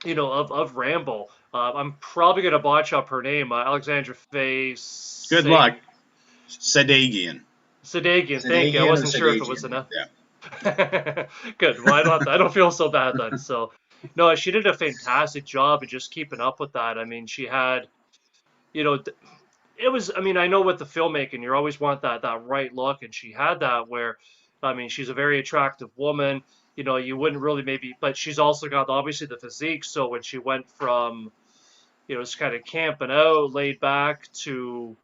of Rambo. I'm probably gonna botch up her name, Alexandra Faye Good luck. Sadeghian. Sadeghian. Thank you. I Sadeghian or wasn't sure if it was Sadeghian? enough. Yeah. Good. Well, I don't feel so bad then. So, no, she did a fantastic job of just keeping up with that. I mean, she had, you know, it was. I mean, I know with the filmmaking, you always want that right look, and she had that where, I mean, she's a very attractive woman. You wouldn't really maybe, but she's also got obviously the physique. So when she went from, just kind of camping out, laid back to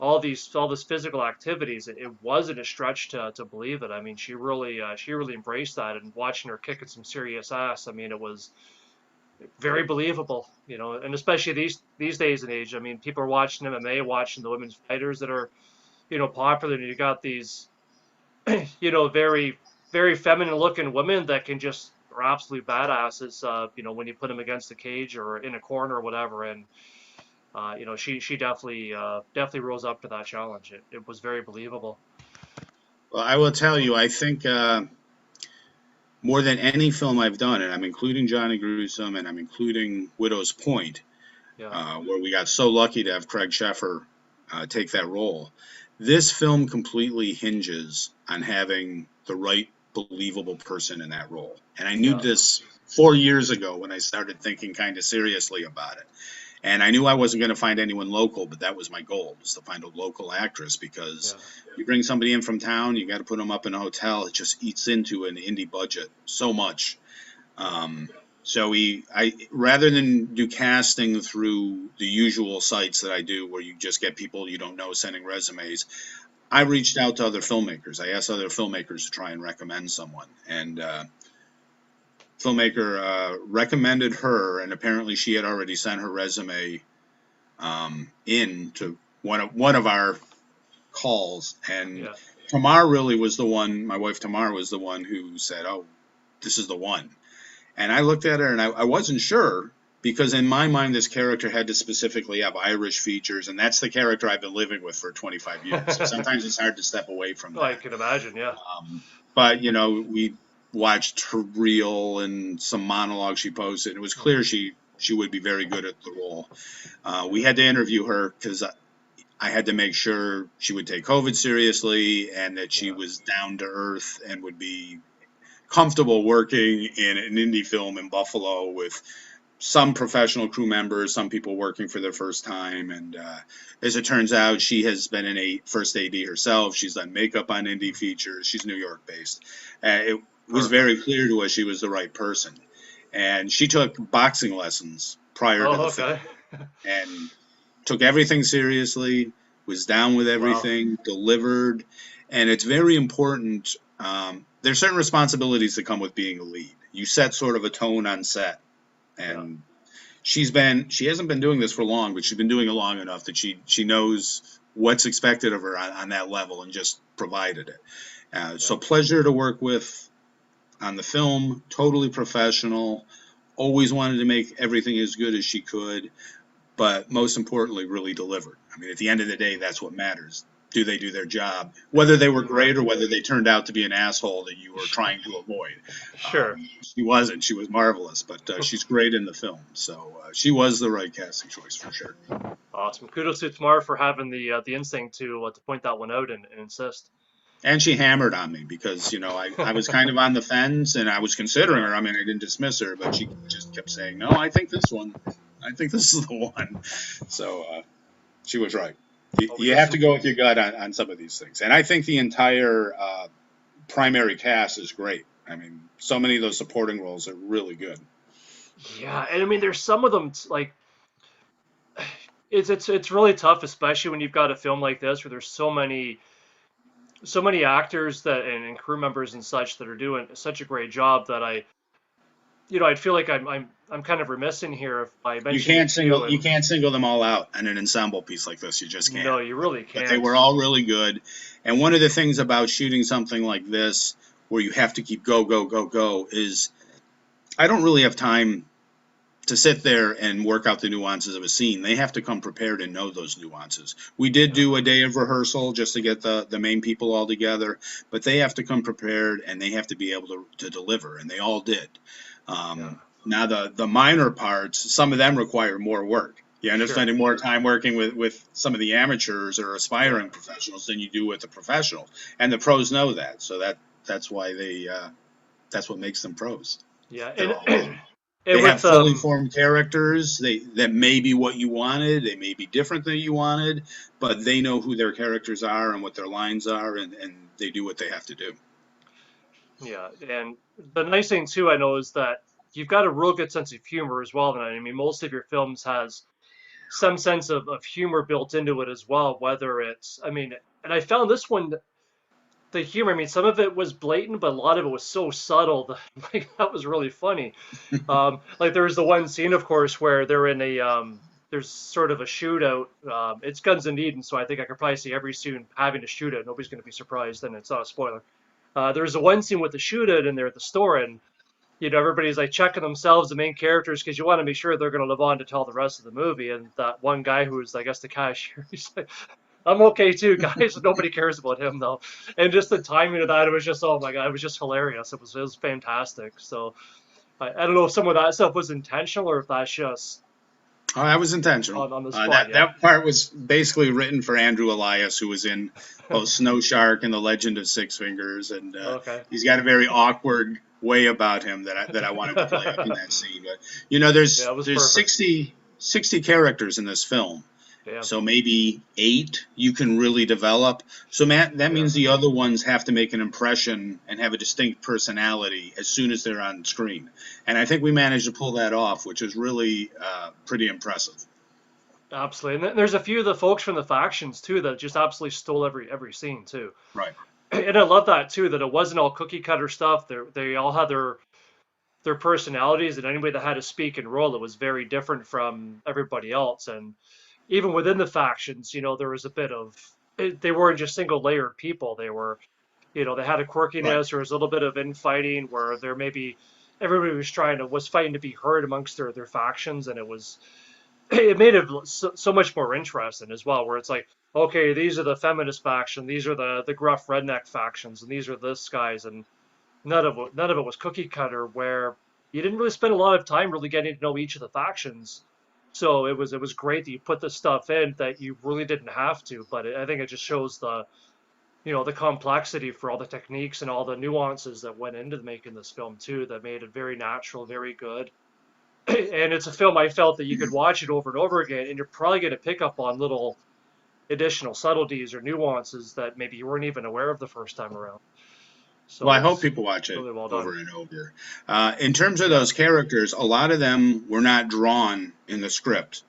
all this physical activities, it wasn't a stretch to believe it. I mean, she really embraced that, and watching her kicking some serious ass, I mean, it was very believable, and especially these days and age. I mean, people are watching MMA, watching the women's fighters that are, popular, and you got these, very very feminine looking women that can just are absolute badasses, when you put them against the cage or in a corner or whatever, and she definitely rose up to that challenge. It was very believable. Well, I will tell you, I think more than any film I've done, and I'm including Johnny Gruesome and I'm including Widow's Point, Yeah. where we got so lucky to have Craig Sheffer take that role. This film completely hinges on having the right believable person in that role. And I knew Yeah. this 4 years ago when I started thinking kind of seriously about it. And I knew I wasn't going to find anyone local, but that was my goal, was to find a local actress, because Yeah. you bring somebody in from town, you got to put them up in a hotel. It just eats into an indie budget so much. So rather than do casting through the usual sites that I do, where you just get people you don't know sending resumes, I reached out to other filmmakers. I asked other filmmakers to try and recommend someone, and filmmaker recommended her, and apparently she had already sent her resume in to one of our calls, and Yeah. Tamar really was the one. My wife Tamar was the one who said, "Oh, this is the one." And I looked at her, and I wasn't sure, because in my mind this character had to specifically have Irish features, and that's the character I've been living with for 25 years. So sometimes it's hard to step away from I that. can imagine. Yeah. But we watched her reel and some monologues she posted. It was clear she would be very good at the role. We had to interview her because I had to make sure she would take COVID seriously, and that she Yeah. was down to earth and would be comfortable working in an indie film in Buffalo with some professional crew members, some people working for their first time. And as it turns out, she has been an first AD herself. She's done makeup on indie features. She's New York based. It was very Perfect. clear to us she was the right person. And she took boxing lessons prior to Oh, the okay. film, and took everything seriously, was down with Wow. everything, delivered. And it's very important. There's certain responsibilities that come with being a lead. You set sort of a tone on set, Yeah. and she hasn't been doing this for long, but she's been doing it long enough that she knows what's expected of her on that level, and just provided it. Yeah. So pleasure to work with on the film, totally professional, always wanted to make everything as good as she could, but most importantly, really delivered. I mean, at the end of the day, that's what matters. Do they do their job? Whether they were Right. great or whether they turned out to be an asshole that you were trying to avoid. Sure. She wasn't. She was marvelous, but she's great in the film. So she was the right casting choice for sure. Awesome. Kudos to Tamar for having the instinct to point that one out and insist. And she hammered on me because, I was kind of on the fence, and I was considering Yeah. her. I mean, I didn't dismiss her, but she just kept saying, no, I think this one. I think this is the one. So she was right. Oh, we You got have to some. go with your gut on some of these things. And I think the entire primary cast is great. I mean, so many of those supporting roles are really good. Yeah, and I mean, there's some of them like it's really tough, especially when you've got a film like this where there's so many actors and crew members and such that are doing such a great job that I'd feel like I'm kind of remiss in here if I You mentioned a can't few, single you and can't single them all out in an ensemble piece like this. You just no, can't. you really But they were can't. all really good. And one of the things about shooting something like this, where you have to keep go go go go, is I don't really have time to sit there and work out the nuances of a scene. They have to come prepared and know those nuances. We did Yeah, do a day of rehearsal just to get the main people all together, but they have to come prepared and they have to be able to deliver, and they all did. yeah, Now the minor parts, some of them require more work. You end up sure, spending more time working with some of the amateurs or yeah, aspiring professionals than you do with the professionals, and the pros know that. So that's why that's what makes them pros. yeah, They're all in. and They have with fully formed characters. That may be what you wanted. They may be different than you wanted, but they know who their characters are and what their lines are, and they do what they have to do. yeah, and the nice thing too, I know, is that you've got a real good sense of humor as well. And I mean, most of your films has some sense of humor built into it as well. Whether it's, I mean, and I found this one, the humor. I mean, some of it was blatant, but a lot of it was so subtle that like that was really funny. Like there was the one scene, of course, where they're in a there's sort of a shootout. It's Guns and Eden, so I think I could probably see every scene having a shootout. Nobody's going to be surprised, and it's not a spoiler. There's the one scene with the shootout, and they're at the store, and everybody's like checking themselves, the main characters, because you want to make sure they're going to live on to tell the rest of the movie. And that one guy who's, I guess, the cashier, he's like, I'm okay too, guys. Nobody cares about him though. And just the timing of that, it was just, oh my god, it was just hilarious. It was fantastic. So I don't know if some of that stuff was intentional or if that's just Oh, that was intentional. on the spot. That Yeah. that part was basically written for Andrew Elias, who was in both Snow Shark and The Legend of Six Fingers, and Okay. he's got a very awkward way about him that I wanted to play up in that scene. But Yeah, it was there's perfect. 60 characters in this film, Yeah. so maybe 8 you can really develop. So Matt, that Yeah. means the other ones have to make an impression and have a distinct personality as soon as they're on screen. And I think we managed to pull that off, which is really pretty impressive. Absolutely. And then there's a few of the folks from the factions too that just absolutely stole every scene too. Right. And I love that too, that it wasn't all cookie cutter stuff. They all had their personalities, and anybody that had a speak and role, it was very different from everybody else. And even within the factions, there was a bit of they weren't just single layered people. They were, they had a Right. quirkiness. There was a little bit of infighting where there maybe everybody was fighting to be heard amongst their factions, and it made it so much more interesting as well. Where it's like, okay, these are the feminist faction, these are the gruff redneck factions, and these are this guys, and none of it was cookie cutter. Where you didn't really spend a lot of time really getting to know each of the factions. So it was great that you put this stuff in that you really didn't have to, but I think it just shows the complexity for all the techniques and all the nuances that went into making this film too, that made it very natural, very good. And it's a film I felt that you could watch it over and over again, and you're probably going to pick up on little additional subtleties or nuances that maybe you weren't even aware of the first time around. Well, So I hope it's people watch it really well done. over and over. In terms of Yeah. those characters, a lot of them were not drawn in the script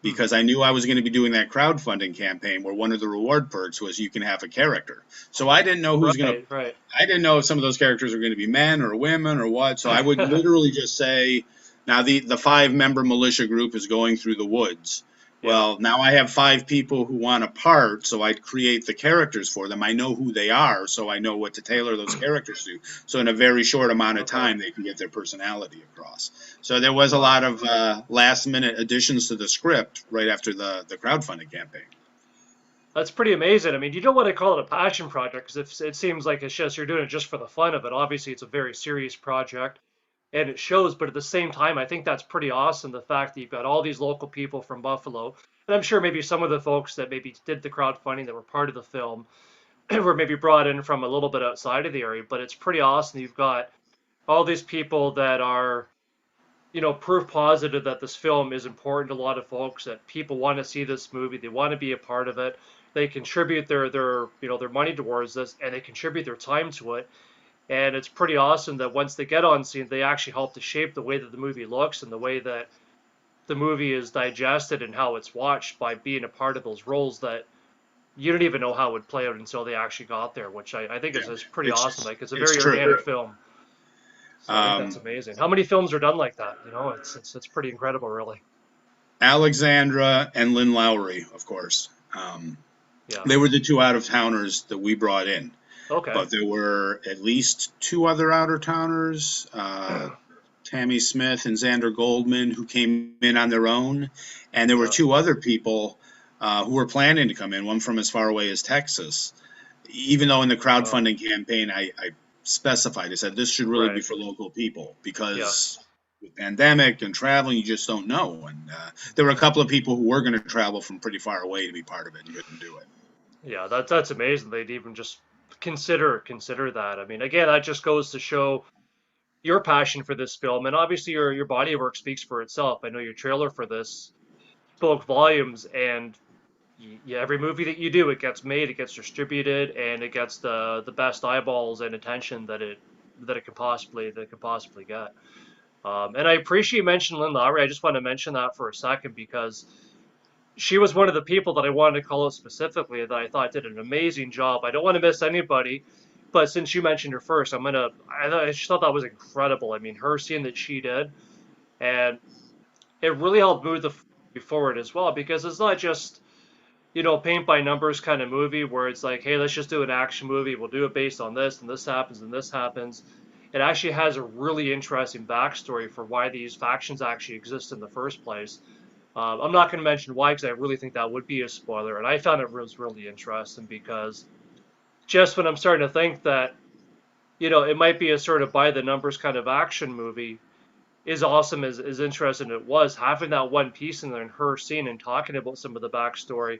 Hmm. because I knew I was going to be doing that crowdfunding campaign where one of the reward perks was you can have a character. So I didn't know who's going to. Right. Right. I didn't know if some of those characters were going to be men or women or what. So I would literally just say, now the 5 member militia group is going through the woods. Yeah. Well, now I have 5 people who want a part, so I'd create the characters for them. I know who they are, so I know what to tailor those characters to. So in a very short amount of Okay. time, they can get their personality across. So there was a Wow. lot of last minute additions to the script right after the crowdfunding campaign. That's pretty amazing. I mean, you don't want to call it a passion project because it seems like it's just you're doing it just for the fun of it. Obviously, it's a very serious project, and it shows. But at the same time, I think that's pretty awesome. The fact that you've got all these local people from Buffalo, and I'm sure maybe some of the folks that maybe did the crowdfunding that were part of the film were maybe brought in from a little bit outside of the area. But it's pretty awesome. You've got all these people that are, proof positive that this film is important to a lot of folks, that people want to see this movie, they want to be a part of it, they contribute their money towards this, and they contribute their time to it. And it's pretty awesome that once they get on scene, they actually help to shape the way that the movie looks and the way that the movie is digested and how it's watched by being a part of those roles that you don't even know how it would play out until they actually got there, which I think Yeah, is pretty awesome. it's Like it's a it's very true. organic film. So I think that's amazing. How many films are done like that? You know, it's pretty incredible, really. Alexandra and Lynn Lowry, of course. Yeah. They were the two out-of-towners that we brought in. Okay. But there were at least two other out-of-towners, Tammy Smith and Xander Goldman, who came in on their own. And there were Yeah. two other people who were planning to come in, one from as far away as Texas. Even though in the Wow. crowdfunding campaign, I specified, I said, this should really be Right. for local people Yeah. because with pandemic and traveling, you just don't know. And there were a couple of people who were going to travel from pretty far away to be part of it and couldn't do it. Yeah. That's amazing. They'd even just consider that. I mean, again, that just goes to show your passion for this film, and obviously your body of work speaks for itself. I know your trailer for this spoke volumes, and yeah, every movie that you do, it gets made, it gets distributed, and it gets the best eyeballs and attention that it could possibly get. And I appreciate you mentioning Lynn Lowry. I just want to mention that for a second because she was one of the people that I wanted to call out specifically that I thought did an amazing job. I don't want to miss anybody, but since you mentioned her first, I just thought that was incredible. I mean, her scene that she did, and it really helped move the movie forward as well because it's not just paint by numbers kind of movie where it's like, hey, let's just do an action movie. We'll do it based on this, and this happens, and this happens. It actually has a really interesting backstory for why these factions actually exist in the first place. I'm not going to mention why because I really think that would be a spoiler. And I found it was really interesting because just when I'm starting to think that, it might be a sort of by the numbers kind of action movie, is awesome as interesting it was, having that one piece in there and her scene and talking about some of the backstory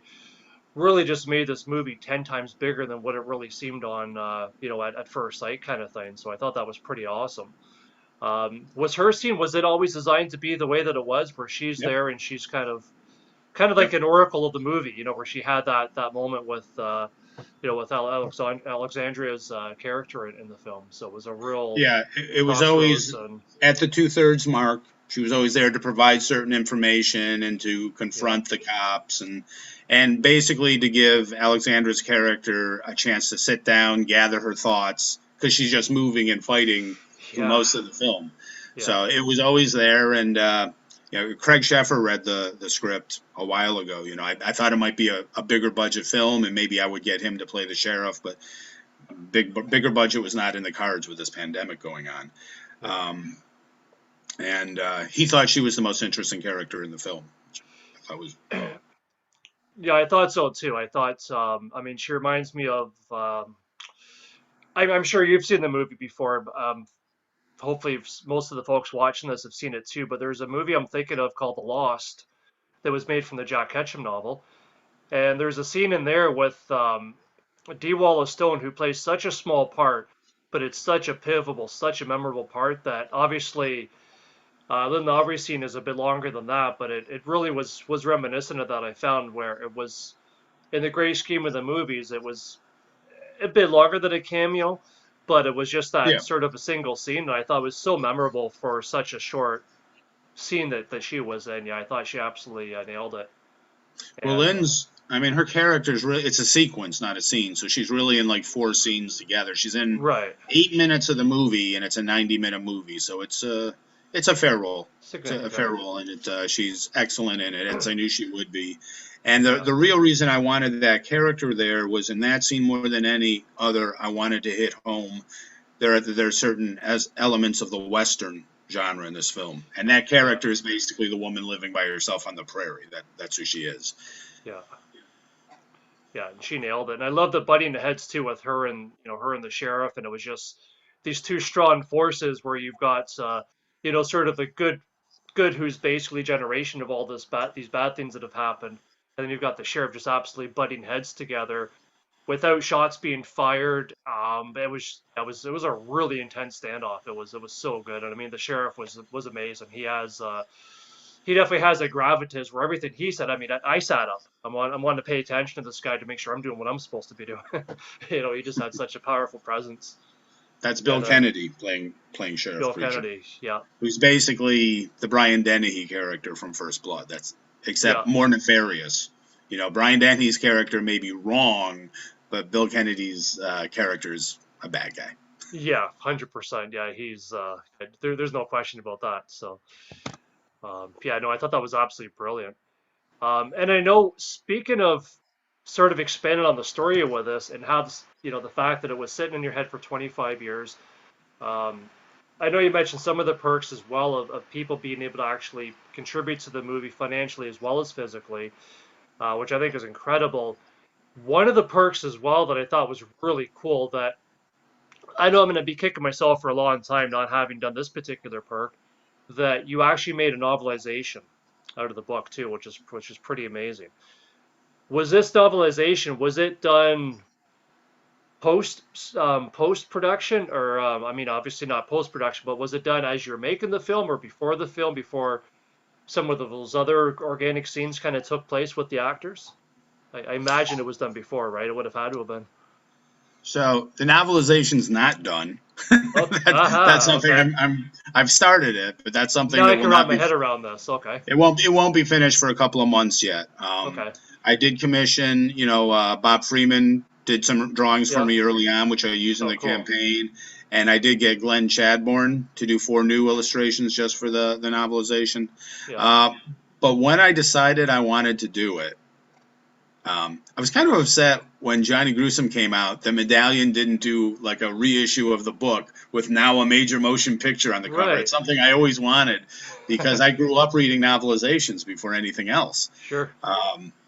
really just made this movie 10 times bigger than what it really seemed on, at first sight kind of thing. So I thought that was pretty awesome. Was her scene, was it always designed to be the way that it was, where she's Yep. there and she's kind of like Yep. an oracle of the movie, where she had that moment with, with Alexandria's character in the film. So it was a real Yeah, it was crossroads always and at the 2/3 mark. She was always there to provide certain information and to yeah, confront the cops and basically to give Alexandra's character a chance to sit down, gather her thoughts because she's just moving and fighting through yeah, most of the film. yeah, So it was always there. And Craig Sheffer read the script a while ago. I thought it might be a bigger budget film and maybe I would get him to play the sheriff, but bigger budget was not in the cards with this pandemic going on. yeah. Um, and he thought she was the most interesting character in the film, which I thought was Yeah, I thought so too. I thought, I mean, she reminds me of, I'm sure you've seen the movie before. Hopefully, most of the folks watching this have seen it too. But there's a movie I'm thinking of called The Lost that was made from the Jack Ketchum novel. And there's a scene in there with D. Wallace Stone, who plays such a small part, but it's such a pivotal, such a memorable part that obviously Lynn Lowry's scene is a bit longer than that, but it really was reminiscent of that. I found where it was in the great scheme of the movies, it was a bit longer than a cameo, but it was just that yeah. sort of a single scene that I thought was so memorable for such a short scene that she was in. Yeah, I thought she absolutely nailed it. Well, And I mean, her character's really, it's a sequence, not a scene. So she's really in like four scenes together. She's in right, 8 minutes of the movie, and it's a 90-minute movie. So it's a fair role. It's a significant. fair role, and she's excellent in it, as I knew she would be. And the Yeah, the real reason I wanted that character there was in that scene more than any other. I wanted to hit home. There are certain as elements of the Western genre in this film, and that yeah, character is basically the woman living by herself on the prairie. That's who she is. yeah, yeah. And she nailed it. And I love the butting heads too with her and her and the sheriff. And it was just these two strong forces where you've got sort of the good who's basically generation of all these bad things that have happened, and then you've got the sheriff just absolutely butting heads together without shots being fired. It was a really intense standoff. It was so good, and I mean the sheriff was amazing. He definitely has a gravitas where everything he said. I mean, I sat up. I'm wanting to pay attention to this guy to make sure I'm doing what I'm supposed to be doing. He just had such a powerful presence. That's Bill And Kennedy playing Sheriff Bill Preacher, Kennedy, yeah, who's basically the Brian Dennehy character from First Blood. That's yeah, except more nefarious. Brian Dennehy's character may be wrong, but Bill Kennedy's character is a bad guy. Yeah, 100%. Yeah, he's there's no question about that. So yeah, no, I thought that was absolutely brilliant. And I know, speaking of sort of expanding on the story with this and how this, the fact that it was sitting in your head for 25 years. Um, I know you mentioned some of the perks as well of people being able to actually contribute to the movie financially as well as physically, which I think is incredible. One of the perks as well that I thought was really cool, that I know I'm going to be kicking myself for a long time not having done this particular perk, that you actually made a novelization out of the book too, which is pretty amazing. Was this novelization, was it done post post production, or I mean, obviously not post production, but was it done as you're making the film or before the film, before some of those other organic scenes kind of took place with the actors? I imagine it was done before, right? It would have had to have been. So the novelization's not done. Okay. That's Aha. something Okay. I've started it, but that's something Now I that will can wrap not my be. head around this. Okay. It won't be finished for a couple of months yet. Okay. I did commission, Bob Freeman did some drawings for Yeah. me early on, which I used in Oh, the cool. campaign, and I did get Glenn Chadbourne to do 4 new illustrations just for the novelization. Yeah. Uh, but when I decided I wanted to do it, I was kind of upset when Johnny Gruesome came out that Medallion didn't do like a reissue of the book with now a major motion picture on the cover. It's Right. something I always wanted because I grew up reading novelizations before anything else. Sure.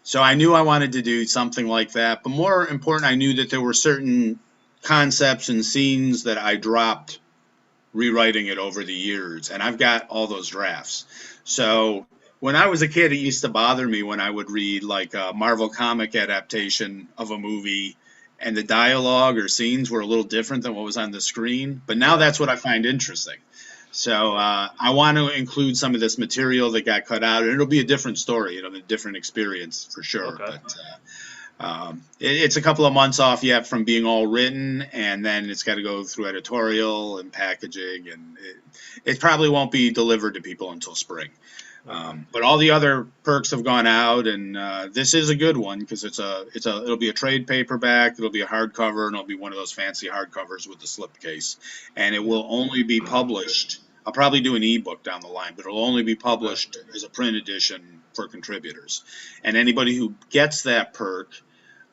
So I knew I wanted to do something like that. But more important, I knew that there were certain concepts and scenes that I dropped rewriting it over the years, and I've got all those drafts. So when I was a kid, it used to bother me when I would read like a Marvel comic adaptation of a movie and the dialogue or scenes were a little different than what was on the screen. But now Yeah. that's what I find interesting. So Yeah. I want to include some of this material that got cut out, and it'll be a different story, a different experience for sure. Okay. But it's a couple of months off yet from being all written, and then it's got to go through editorial and packaging, and it probably won't be delivered to people until spring. Okay. But all the other perks have gone out, and this is a good one because it'll be a trade paperback, it'll be a hardcover, and it'll be one of those fancy hardcovers with the slipcase, and it Yeah. will only be published. I'll probably do an ebook down the line, but it'll only be Okay. published as a print edition for contributors, and anybody who gets that perk,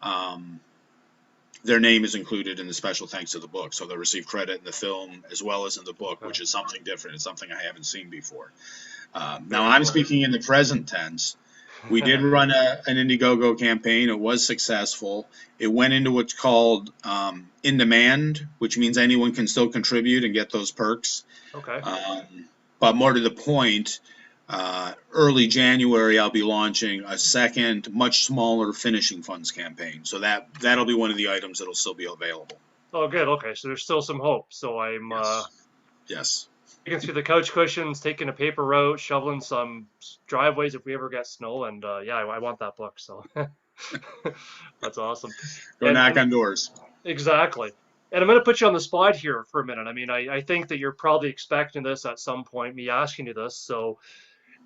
um, their name is included in the special thanks of the book. So they'll receive credit in the film as well as in the book, Okay. which is something different. It's something I haven't seen before. Now Very I'm cool. speaking in the present tense. We did run an Indiegogo campaign. It was successful. It went into what's called in demand, which means anyone can still contribute and get those perks. Okay. But more to the point, early January, I'll be launching a second, much smaller finishing funds campaign. So that'll be one of the items that'll still be available. Oh, good. Okay. So there's still some hope. So I'm Yes. Yes. digging through the couch cushions, taking a paper route, shoveling some driveways if we ever get snow, and yeah, I want that book. So that's awesome. Go knock And on doors. exactly. And I'm going to put you on the spot here for a minute. I mean, I think that you're probably expecting this at some point, me asking you this. So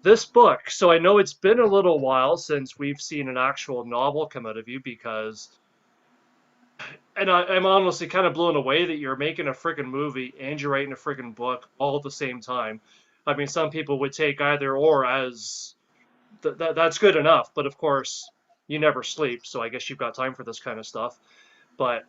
this book. So I know it's been a little while since we've seen an actual novel come out of you, because and I'm honestly kind of blown away that you're making a friggin' movie and you're writing a friggin' book all at the same time. I mean, some people would take either or as that's good enough, but of course, you never sleep, so I guess you've got time for this kind of stuff. But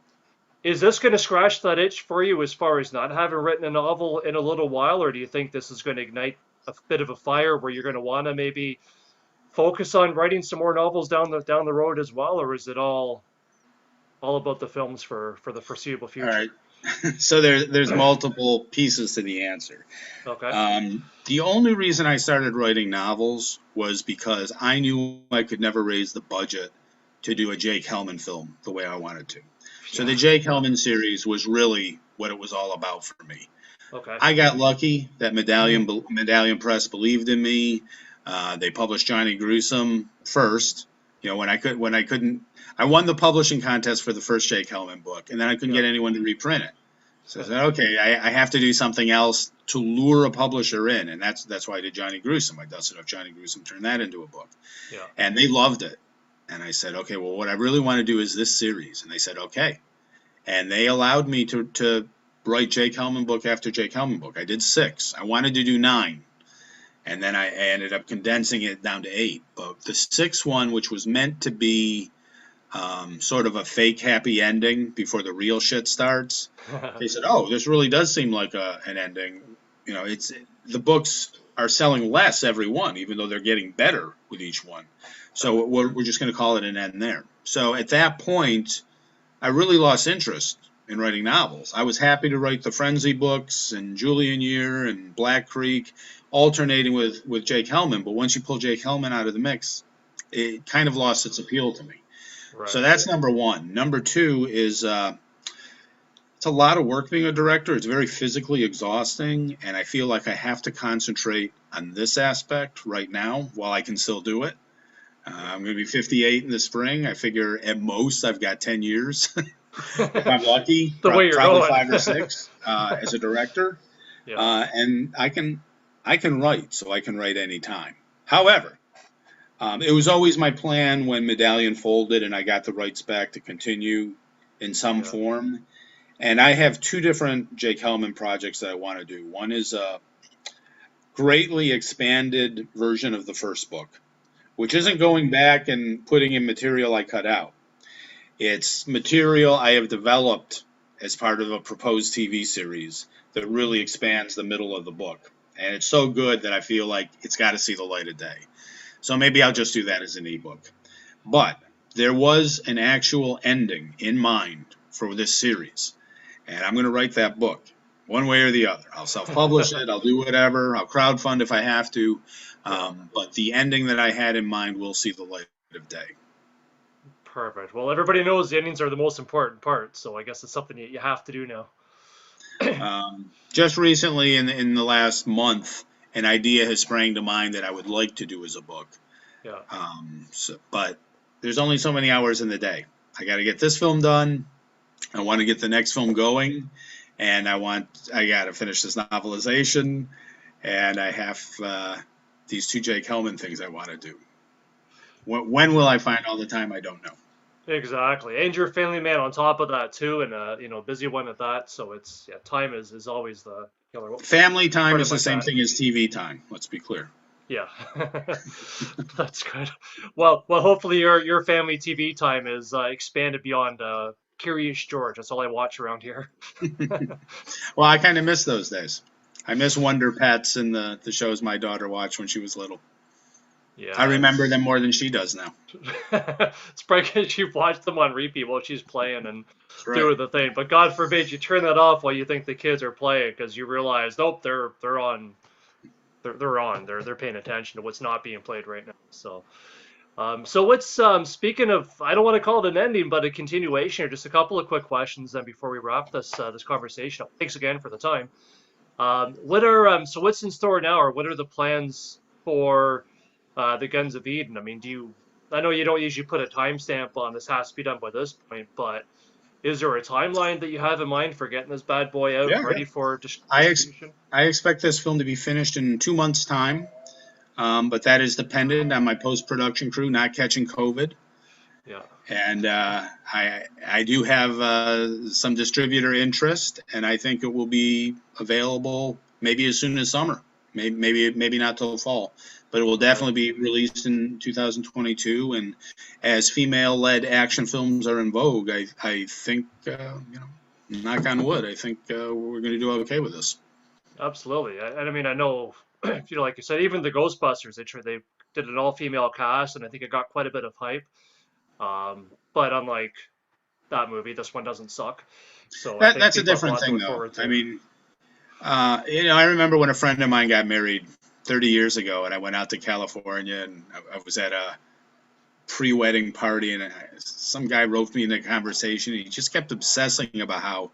is this going to scratch that itch for you as far as not having written a novel in a little while, or do you think this is going to ignite a bit of a fire where you're going to want to maybe focus on writing some more novels down the road as well, or is it all about the films for the foreseeable All future? right. So there's multiple pieces to the answer. Okay. The only reason I started writing novels was because I knew I could never raise the budget to do a Jake Helman film the way I wanted to. So the Yeah. Jake Helman series was really what it was all about for me. Okay. I got lucky that Medallion Press believed in me. They published Johnny Gruesome first. When I couldn't, I won the publishing contest for the first Jake Helman book, and then I couldn't Yeah. get anyone to reprint it. So I said, okay, I have to do something else to lure a publisher in, and that's why I did Johnny Gruesome. I dusted off Johnny Gruesome, turned that into a book, Yeah. and they loved it. And I said, okay, well, what I really want to do is this series, and they said, okay, and they allowed me to write Jake Helman book after Jake Helman book. I did 6. I wanted to do 9. And then I ended up condensing it down to 8. But the 6th one, which was meant to be sort of a fake happy ending before the real shit starts, they said, "Oh, this really does seem like an ending." You know, the books are selling less every one, even though they're getting better with each one. So we're just going to call it an end there. So at that point, I really lost interest in writing novels. I was happy to write the Frenzy books and Julian Year and Black Creek, alternating with Jake Helman. But once you pull Jake Helman out of the mix, it kind of lost its appeal to me. Right. So that's number 1. Number 2 is it's a lot of work being a director. It's very physically exhausting, and I feel like I have to concentrate on this aspect right now while I can still do it. I'm going to be 58 in the spring. I figure at most I've got 10 years, if I'm lucky, probably going. 5 or 6 as a director. Yeah. And I can write, so I can write anytime. However, it was always my plan when Medallion folded and I got the rights back to continue in some form. And I have 2 different Jake Helman projects that I want to do. One is a greatly expanded version of the first book, which isn't going back and putting in material I cut out. It's material I have developed as part of a proposed TV series that really expands the middle of the book. And it's so good that I feel like it's got to see the light of day. So maybe I'll just do that as an ebook. But there was an actual ending in mind for this series. And I'm going to write that book one way or the other. I'll self-publish it. I'll do whatever. I'll crowdfund if I have to. But the ending that I had in mind will see the light of day. Perfect. Well, everybody knows the endings are the most important part. So I guess it's something you have to do now. Just recently, in the last month, an idea has sprang to mind that I would like to do as a book. Yeah. But there's only so many hours in the day. I got to get this film done. I want to get the next film going, and I got to finish this novelization, and I have these 2 Jake Helman things I want to do. When will I find all the time? I don't know. Exactly, and you're a family man on top of that too, and busy one at that. So it's time is always the killer. Family time is the same thing as TV time. Let's be clear. Yeah, that's good. Well, hopefully your family TV time is expanded beyond Curious George. That's all I watch around here. Well, I kind of miss those days. I miss Wonder Pets and the shows my daughter watched when she was little. Yeah, I remember them more than she does now. It's probably because she watched them on repeat while she's playing and doing the thing. But God forbid you turn that off while you think the kids are playing, because you realize, nope, they're on. They're paying attention to what's not being played right now. So what's speaking of, I don't want to call it an ending, but a continuation, or just a couple of quick questions then before we wrap this conversation up. Thanks again for the time. What's in store now, or what are the plans for the Guns of Eden? I mean, I know you don't usually put a timestamp on this has to be done by this point, but is there a timeline that you have in mind for getting this bad boy out ready for distribution? I expect this film to be finished in 2 months' time, but that is dependent on my post-production crew not catching COVID. Yeah. And I do have some distributor interest, and I think it will be available maybe as soon as summer, maybe not till fall. But it will definitely be released in 2022. And as female-led action films are in vogue, I think, knock on wood, I think we're going to do okay with this. Absolutely. I mean, I know, like you said, even the Ghostbusters, they did an all-female cast, and I think it got quite a bit of hype. But unlike that movie, this one doesn't suck. So that's a different thing, though. I mean, I remember when a friend of mine got married 30 years ago, and I went out to California, and I was at a pre-wedding party, and some guy roped me into a conversation. He just kept obsessing about how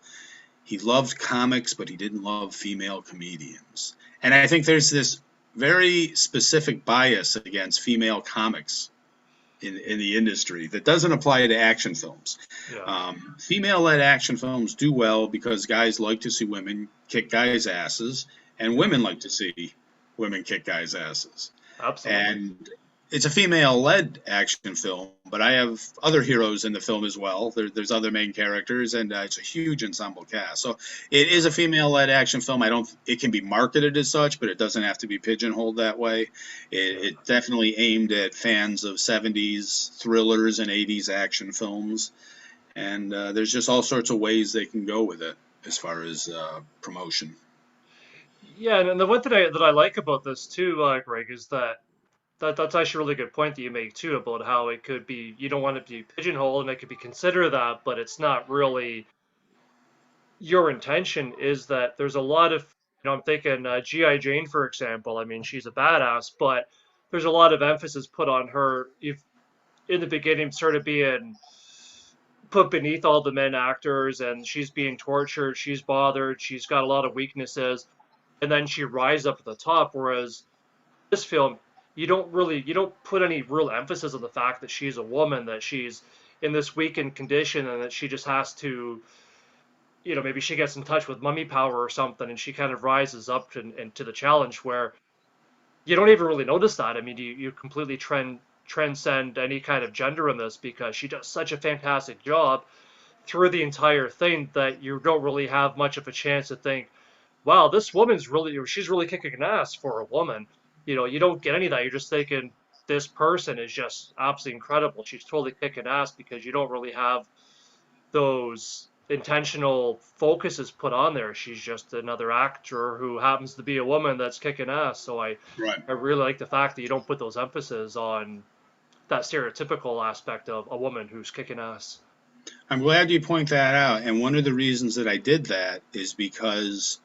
he loved comics, but he didn't love female comedians. And I think there's this very specific bias against female comics in the industry that doesn't apply to action films. Yeah. Female-led action films do well because guys like to see women kick guys' asses, and women like to see women kick guys' asses. Absolutely. And it's a female-led action film, but I have other heroes in the film as well. There's other main characters, and it's a huge ensemble cast. So it is a female-led action film. It can be marketed as such, but it doesn't have to be pigeonholed that way. It definitely aimed at fans of 70s thrillers and 80s action films, and there's just all sorts of ways they can go with it as far as promotion. Yeah, and the one thing that I like about this too, Greg, is that's actually a really good point that you make too about how it could be you don't want it to be pigeonholed and it could be considered that, but it's not really your intention. Is that there's a lot of I'm thinking G.I. Jane for example. I mean, she's a badass, but there's a lot of emphasis put on her if in the beginning sort of being put beneath all the men actors and she's being tortured, she's bothered, she's got a lot of weaknesses, and then she rises up to the top. Whereas this film, you don't put any real emphasis on the fact that she's a woman, that she's in this weakened condition, and that she just has to, maybe she gets in touch with mummy power or something, and she kind of rises up and to the challenge where you don't even really notice that. I mean, you completely transcend any kind of gender in this because she does such a fantastic job through the entire thing that you don't really have much of a chance to think, wow, this woman's really, she's really kicking ass for a woman. You don't get any of that. You're just thinking this person is just absolutely incredible. She's totally kicking ass because you don't really have those intentional focuses put on there. She's just another actor who happens to be a woman that's kicking ass. So Right. I really like the fact that you don't put those emphasis on that stereotypical aspect of a woman who's kicking ass. I'm glad you point that out. And one of the reasons that I did that is because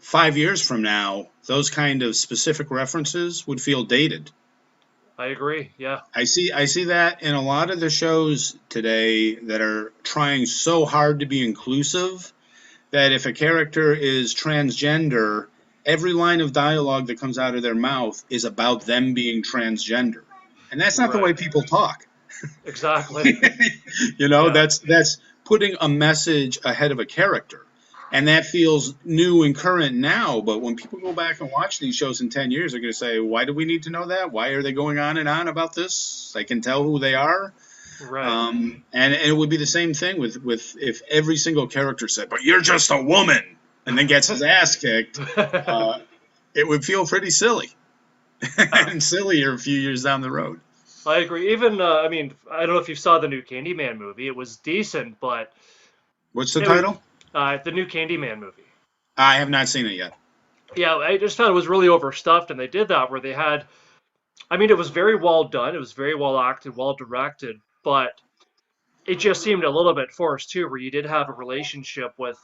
5 years from now, those kind of specific references would feel dated. I agree. Yeah. I see that in a lot of the shows today that are trying so hard to be inclusive that if a character is transgender, every line of dialogue that comes out of their mouth is about them being transgender. And that's not the way Right. people talk. Exactly. Yeah. That's putting a message ahead of a character. And that feels new and current now, but when people go back and watch these shows in 10 years, they're going to say, why do we need to know that? Why are they going on and on about this? I can tell who they are. Right. And it would be the same thing with if every single character said, but you're just a woman, and then gets his ass kicked, it would feel pretty silly and sillier a few years down the road. I agree. Even I mean, I don't know if you saw the new Candyman movie. It was decent, but What's the it was title? the new Candyman movie. I have not seen it yet. Yeah, I just found it was really overstuffed, and they did that where they had. I mean, it was very well done. It was very well acted, well directed, but it just seemed a little bit forced too. Where you did have a relationship with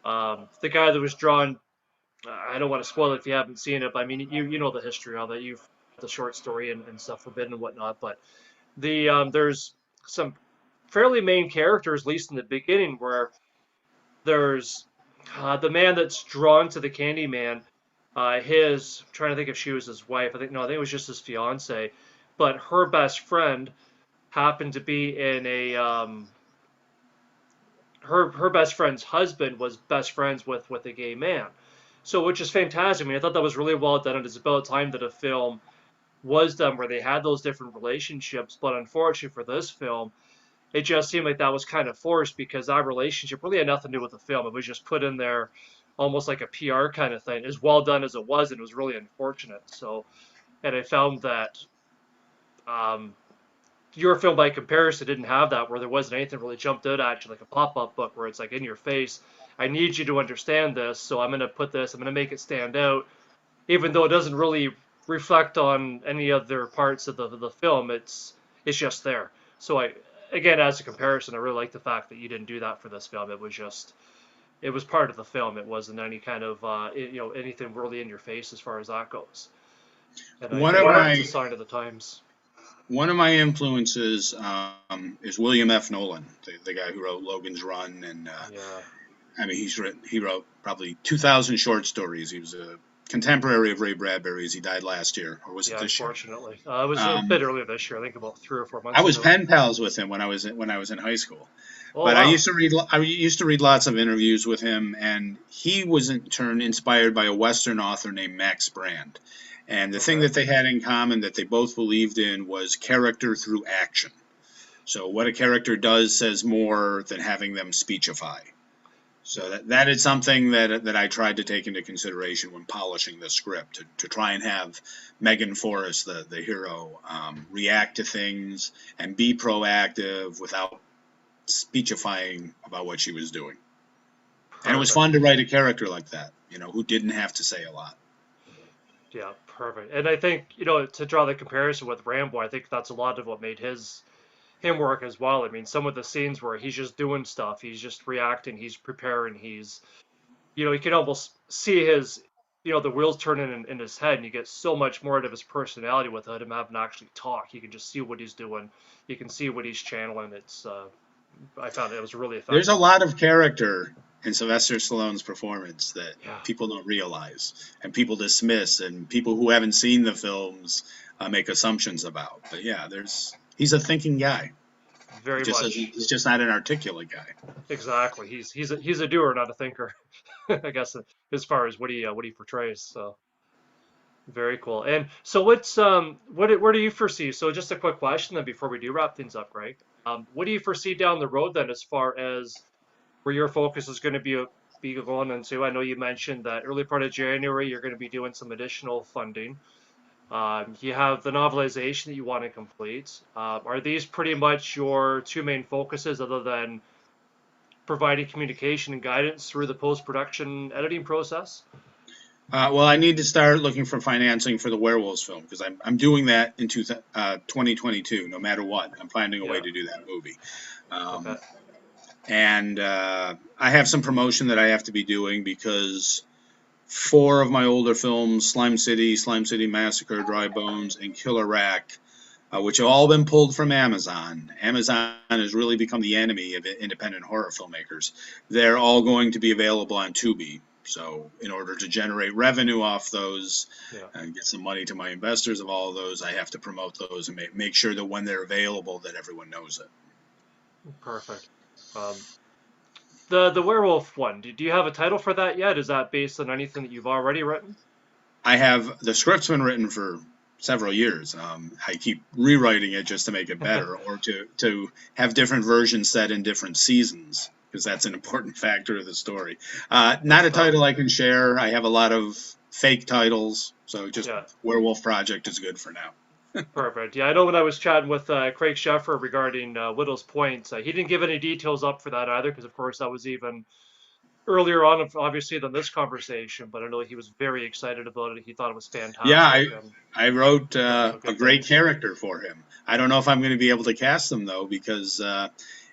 the guy that was drawn. I don't want to spoil it if you haven't seen it, but I mean, you know the history of it. You've the short story and stuff forbidden and whatnot, but there's some fairly main characters, at least in the beginning, where there's the man that's drawn to the Candyman. I'm trying to think if she was his wife. I think no, I think it was just his fiance. But her best friend happened to be in a her best friend's husband was best friends with a gay man. So which is fantastic. I mean, I thought that was really well done, and it's about time that a film was done where they had those different relationships. But unfortunately for this film, it just seemed like that was kind of forced because that relationship really had nothing to do with the film. It was just put in there almost like a PR kind of thing, as well done as it was, and it was really unfortunate. So, and I found that um, your film, by comparison, didn't have that, where there wasn't anything really jumped out at you, like a pop-up book, where it's like in your face. I need you to understand this, so I'm going to put this. I'm going to make it stand out, even though it doesn't really reflect on any other parts of the film. It's just there. So again, as a comparison, I really like the fact that you didn't do that for this film. It was part of the film. It wasn't any kind of anything really in your face as far as that goes. And I One think of that's my a sign of the times. one of my influences is William F. Nolan, the guy who wrote Logan's Run, and Yeah, I mean he wrote probably 2,000 short stories. He was a contemporary of Ray Bradbury. As he died last year, or was it yeah. this year? Unfortunately, it was a Um, bit earlier this year. I think about 3 or 4 months I was ago. pen pals with him when I was in high school. Oh But wow. I used to read lots of interviews with him, and he was in turn inspired by a Western author named Max Brand. And the thing that they had in common that they both believed in was character through action. So what a character does says more than having them speechify. So that is something that I tried to take into consideration when polishing the script, to try and have Megan Forrest, the hero, react to things and be proactive without speechifying about what she was doing. And it was fun to write a character like that, who didn't have to say a lot. Yeah, perfect. And I think, to draw the comparison with Rambo, I think that's a lot of what made him work as well. I mean, some of the scenes where he's just doing stuff, he's just reacting, he's preparing, you can almost see his, the wheels turning in his head, and you get so much more out of his personality without him having to actually talk. You can just see what he's doing. You can see what he's channeling. I found it was really effective. There's a lot of character in Sylvester Stallone's performance that people don't realize, and people dismiss, and people who haven't seen the films make assumptions about. But yeah, he's a thinking guy. Very much. He's just not an articulate guy. Exactly. He's a doer, not a thinker. I guess as far as what he portrays. So very cool. And so where do you foresee? So just a quick question then before we do wrap things up, Greg. What do you foresee down the road then as far as where your focus is going to be going into? I know you mentioned that early part of January you're going to be doing some additional funding. You have the novelization that you want to complete. Are these pretty much your two main focuses, other than providing communication and guidance through the post-production editing process? Well, I need to start looking for financing for the Werewolves film, because I'm doing that in 2022, no matter what. I'm finding a way to do that movie. And I have some promotion that I have to be doing, because 4 of my older films, Slime City Massacre, Dry Bones, and Killer Rack, which have all been pulled from Amazon. Amazon has really become the enemy of independent horror filmmakers. They're all going to be available on Tubi. So in order to generate revenue off those and get some money to my investors of all of those, I have to promote those and make sure that when they're available that everyone knows it. Perfect. The werewolf one, do you have a title for that yet? Is that based on anything that you've already written? The script's been written for several years. I keep rewriting it just to make it better, or to have different versions set in different seasons, because that's an important factor of the story. Not a title I can share. I have a lot of fake titles, so just Werewolf Project is good for now. Perfect. Yeah, I know when I was chatting with Craig Sheffer regarding Widow's Point, he didn't give any details up for that either, because of course that was even earlier on, obviously, than this conversation. But I know he was very excited about it. He thought it was fantastic. Yeah, I wrote a great character for him. I don't know if I'm going to be able to cast him, though, because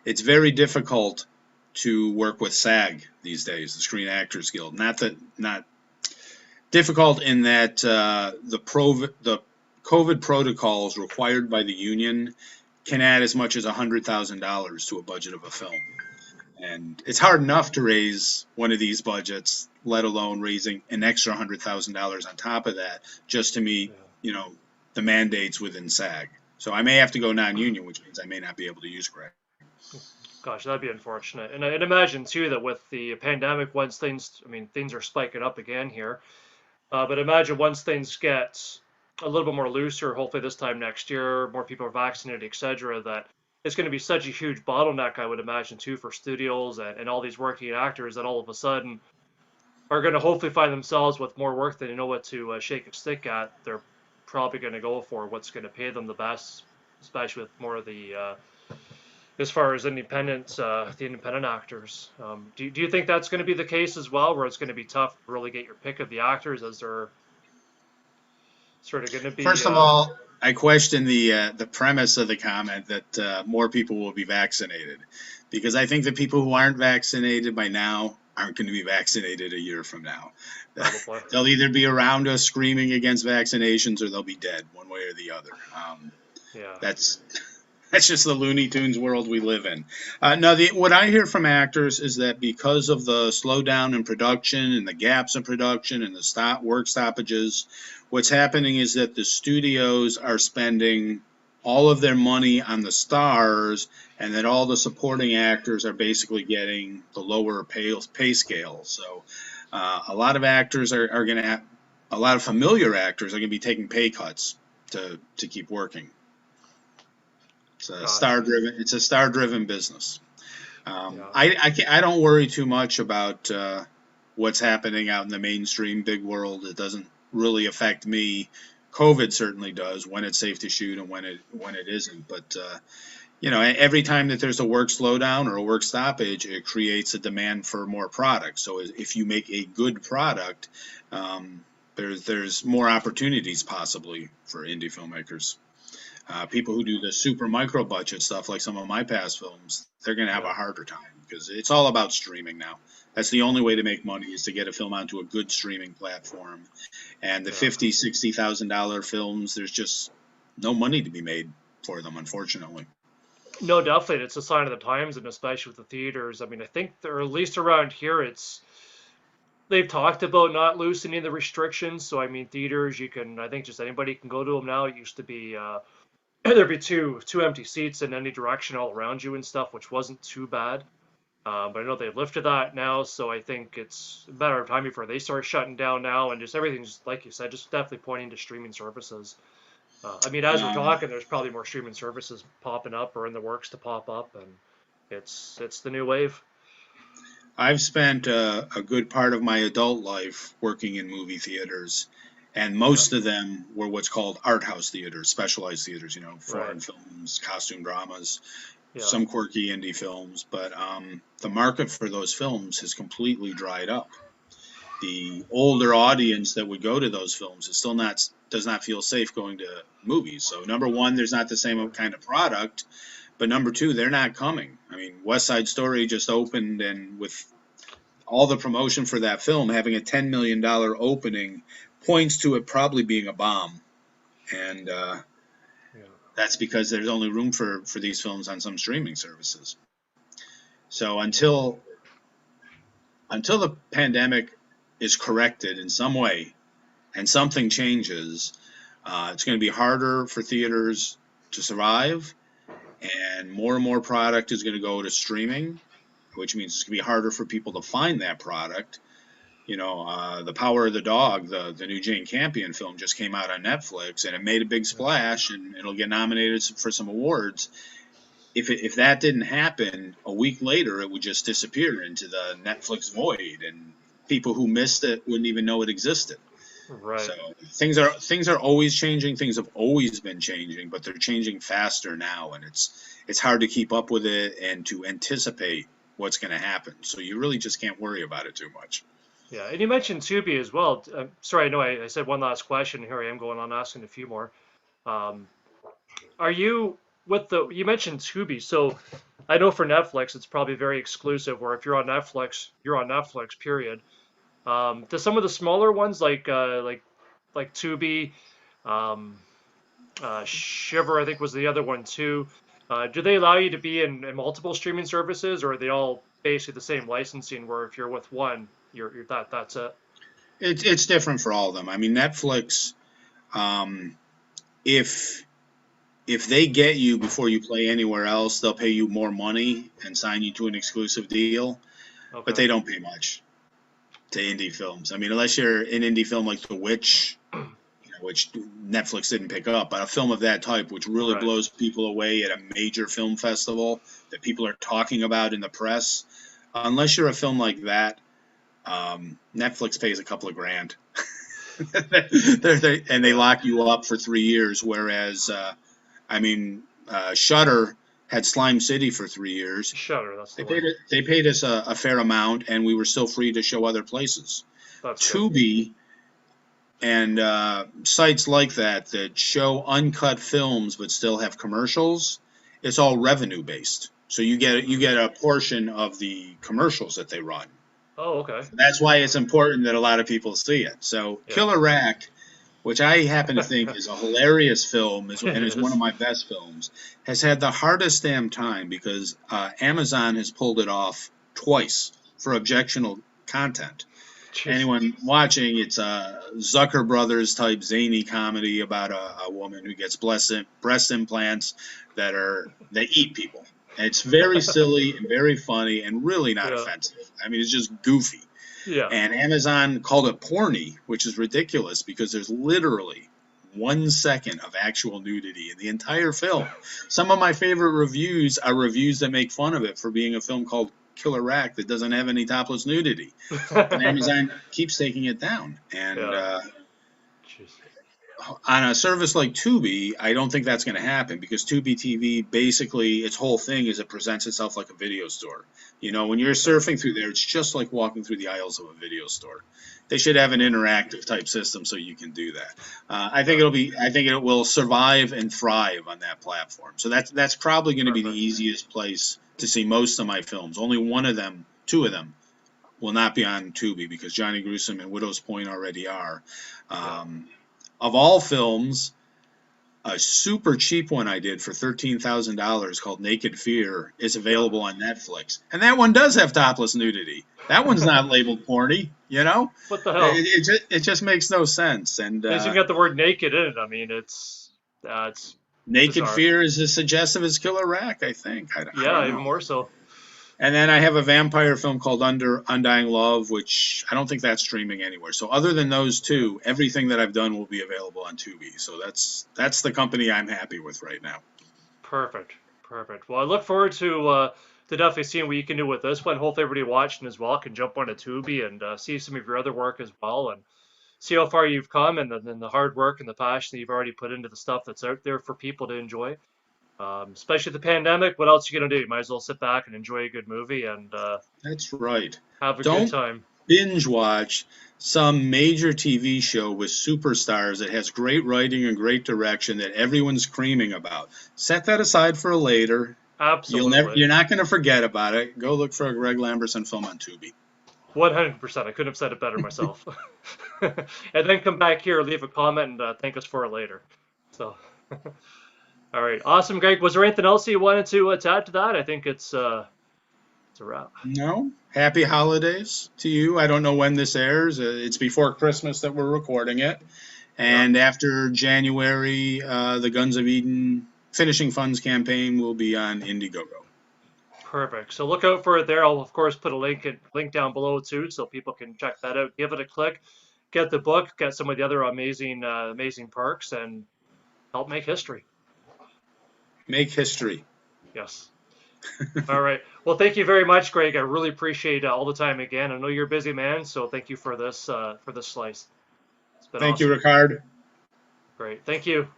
it's very difficult to work with SAG these days, the Screen Actors Guild. Not difficult in that the COVID protocols required by the union can add as much as $100,000 to a budget of a film. And it's hard enough to raise one of these budgets, let alone raising an extra $100,000 on top of that just to meet, the mandates within SAG. So I may have to go non-union, which means I may not be able to use Greg. Gosh, that'd be unfortunate. And I'd imagine too that with the pandemic, once things are spiking up again here. But imagine once things get a little bit more looser, hopefully this time next year, more people are vaccinated, etc., that it's going to be such a huge bottleneck, I would imagine, too, for studios and all these working actors that all of a sudden are going to hopefully find themselves with more work than they know what to shake a stick at. They're probably going to go for what's going to pay them the best, especially with more of the, as far as the independent actors. Do you think that's going to be the case as well, where it's going to be tough to really get your pick of the actors, as they're sort of going to be? First of all, I question the premise of the comment that more people will be vaccinated, because I think the people who aren't vaccinated by now aren't going to be vaccinated a year from now. They'll either be around us screaming against vaccinations, or they'll be dead, one way or the other. That's just the Looney Tunes world we live in. What I hear from actors is that because of the slowdown in production and the gaps in production and the work stoppages, what's happening is that the studios are spending all of their money on the stars, and that all the supporting actors are basically getting the lower pay scale. So a lot of actors are going to a lot of familiar actors are going to be taking pay cuts to keep working. It's a Gotcha. star-driven business. Yeah. I don't worry too much about what's happening out in the mainstream big world. It doesn't really affect me. COVID certainly does, when it's safe to shoot and when it isn't. But every time that there's a work slowdown or a work stoppage, it creates a demand for more product. So if you make a good product, there's more opportunities possibly for indie filmmakers. People who do the super micro budget stuff, like some of my past films, they're going to have Yeah. a harder time because it's all about streaming now. That's the only way to make money, is to get a film onto a good streaming platform. And the Yeah. $50,000-$60,000 films, there's just no money to be made for them, unfortunately. No, definitely, it's a sign of the times, and especially with the theaters. I mean, I think they're, at least around here, they've talked about not loosening the restrictions. So I mean, theaters, you can, I think just anybody can go to them now. It used to be there'd be two empty seats in any direction all around you and stuff, which wasn't too bad. But I know they've lifted that now, so I think it's a matter of time before they start shutting down now, and just everything's like you said, just definitely pointing to streaming services. I mean, as we're Um, talking, there's probably more streaming services popping up or in the works to pop up, and it's the new wave. I've spent a good part of my adult life working in movie theaters, and Yeah, most of them were what's called art house theaters, specialized theaters, right. foreign films, costume dramas, Yeah, some quirky indie films. But the market for those films has completely dried up. The older audience that would go to those films is still not does not feel safe going to movies. So number one, there's not the same sure. kind of product, but number two, they're not coming. I mean, West Side Story just opened, and with all the promotion for that film, having a $10 million opening points to it probably being a bomb. And Yeah, that's because there's only room for these films on some streaming services. So yeah, until the pandemic is corrected in some way and something changes, it's going to be harder for theaters to survive, and more product is going to go to streaming, which means it's going to be harder for people to find that product. The Power of the Dog, the new Jane Campion film, just came out on Netflix, and it made a big yeah. splash, and it'll get nominated for some awards. If that didn't happen, a week later it would just disappear into the Netflix void, and people who missed it wouldn't even know it existed. So Right. things are always changing. Things have always been changing, but they're changing faster now, and it's hard to keep up with it and to anticipate what's going to happen. So you really just can't worry about it too much. Yeah, and you mentioned Tubi as well. Sorry, I know I said one last question. Here I am going on asking a few more. Um, are you with the? You mentioned Tubi, so I know for Netflix it's probably very exclusive. Where if you're on Netflix, you're on Netflix. Period. Do some of the smaller ones like Tubi, um, Shiver, I think was the other one too. Do they allow you to be in multiple streaming services, or are they all basically the same licensing? Where if you're with one, you're that's it. It's different for all of them. I mean, Netflix, um, if if they get you before you play anywhere else, they'll pay you more money and sign you to an exclusive deal, but Okay. they don't pay much to indie films. I mean, unless you're an indie film like The Witch, which Netflix didn't pick up, but a film of that type, which really Right. blows people away at a major film festival that people are talking about in the press, unless you're a film like that, Netflix pays a couple of grand. And they Yeah. lock you up for 3 years. Whereas, Shudder had Slime City for 3 years. Shutter, that's They the paid one. it. They paid us a fair amount, and we were still free to show other places. That's good. Tubi and sites like that show uncut films but still have commercials. It's all revenue based, so you get a portion of the commercials that they run. Oh, okay. That's why it's important that a lot of people see it. So Yeah. Killer Rack, which I happen to think is a hilarious film It and is one of is. my best films, has had the hardest damn time because Amazon has pulled it off twice for objectionable content. Jeez. Anyone watching, it's a Zucker Brothers type zany comedy about a woman who gets breast implants that eat people. And it's very silly and very funny and really not Yeah. offensive. I mean, it's just goofy. Yeah. And Amazon called it porny, which is ridiculous because there's literally 1 second of actual nudity in the entire film. Some of my favorite reviews are reviews that make fun of it for being a film called Killer Rack that doesn't have any topless nudity. But Amazon keeps taking it down. And Yeah. Jeez. on a service like Tubi, I don't think that's going to happen because Tubi TV, basically, its whole thing is it presents itself like a video store. You know, when you're surfing through there, it's just like walking through the aisles of a video store. They should have an interactive type system so you can do that. I think it will survive and thrive on that platform. So that's probably going to be the easiest place to see most of my films. Only two of them, will not be on Tubi because Johnny Gruesome and Widow's Point already are. Of all films, a super cheap one I did for $13,000 called Naked Fear is available on Netflix. And that one does have topless nudity. That one's not labeled porny, you know? What the hell? It just makes no sense. And It's even got the word naked in it. I mean, it's Naked bizarre. Fear is as suggestive as Killer Rack, I think. I don't know. Even more so. And then I have a vampire film called Undying Love, which I don't think that's streaming anywhere. So other than those two, everything that I've done will be available on Tubi. So that's the company I'm happy with right now. Perfect. Well, I look forward to definitely seeing what you can do with this one. Hopefully everybody watching as well can jump onto Tubi and see some of your other work as well and see how far you've come and the hard work and the passion that you've already put into the stuff that's out there for people to enjoy. Especially the pandemic, what else are you going to do? You might as well sit back and enjoy a good movie and That's right. have a good time. Binge watch some major TV show with superstars that has great writing and great direction that everyone's creaming about. Set that aside for later. Absolutely. You're not going to forget about it. Go look for a Greg Lamberson film on Tubi. 100%. I couldn't have said it better myself. And then come back here, leave a comment, and thank us for it later. So, all right, awesome, Greg. Was there anything else you wanted to add to that? I think it's a wrap. No. Happy holidays to you. I don't know when this airs. It's before Christmas that we're recording it. And after January, the Guns of Eden Finishing Funds campaign will be on Indiegogo. Perfect. So look out for it there. I'll, of course, put a link down below, too, so people can check that out. Give it a click. Get the book. Get some of the other amazing perks, and help make history. Make history. Yes. All right. Well, thank you very much, Greg. I really appreciate all the time again. I know you're a busy man, so thank you for this slice. It's been Thank awesome. you, Ricard. Great. Thank you.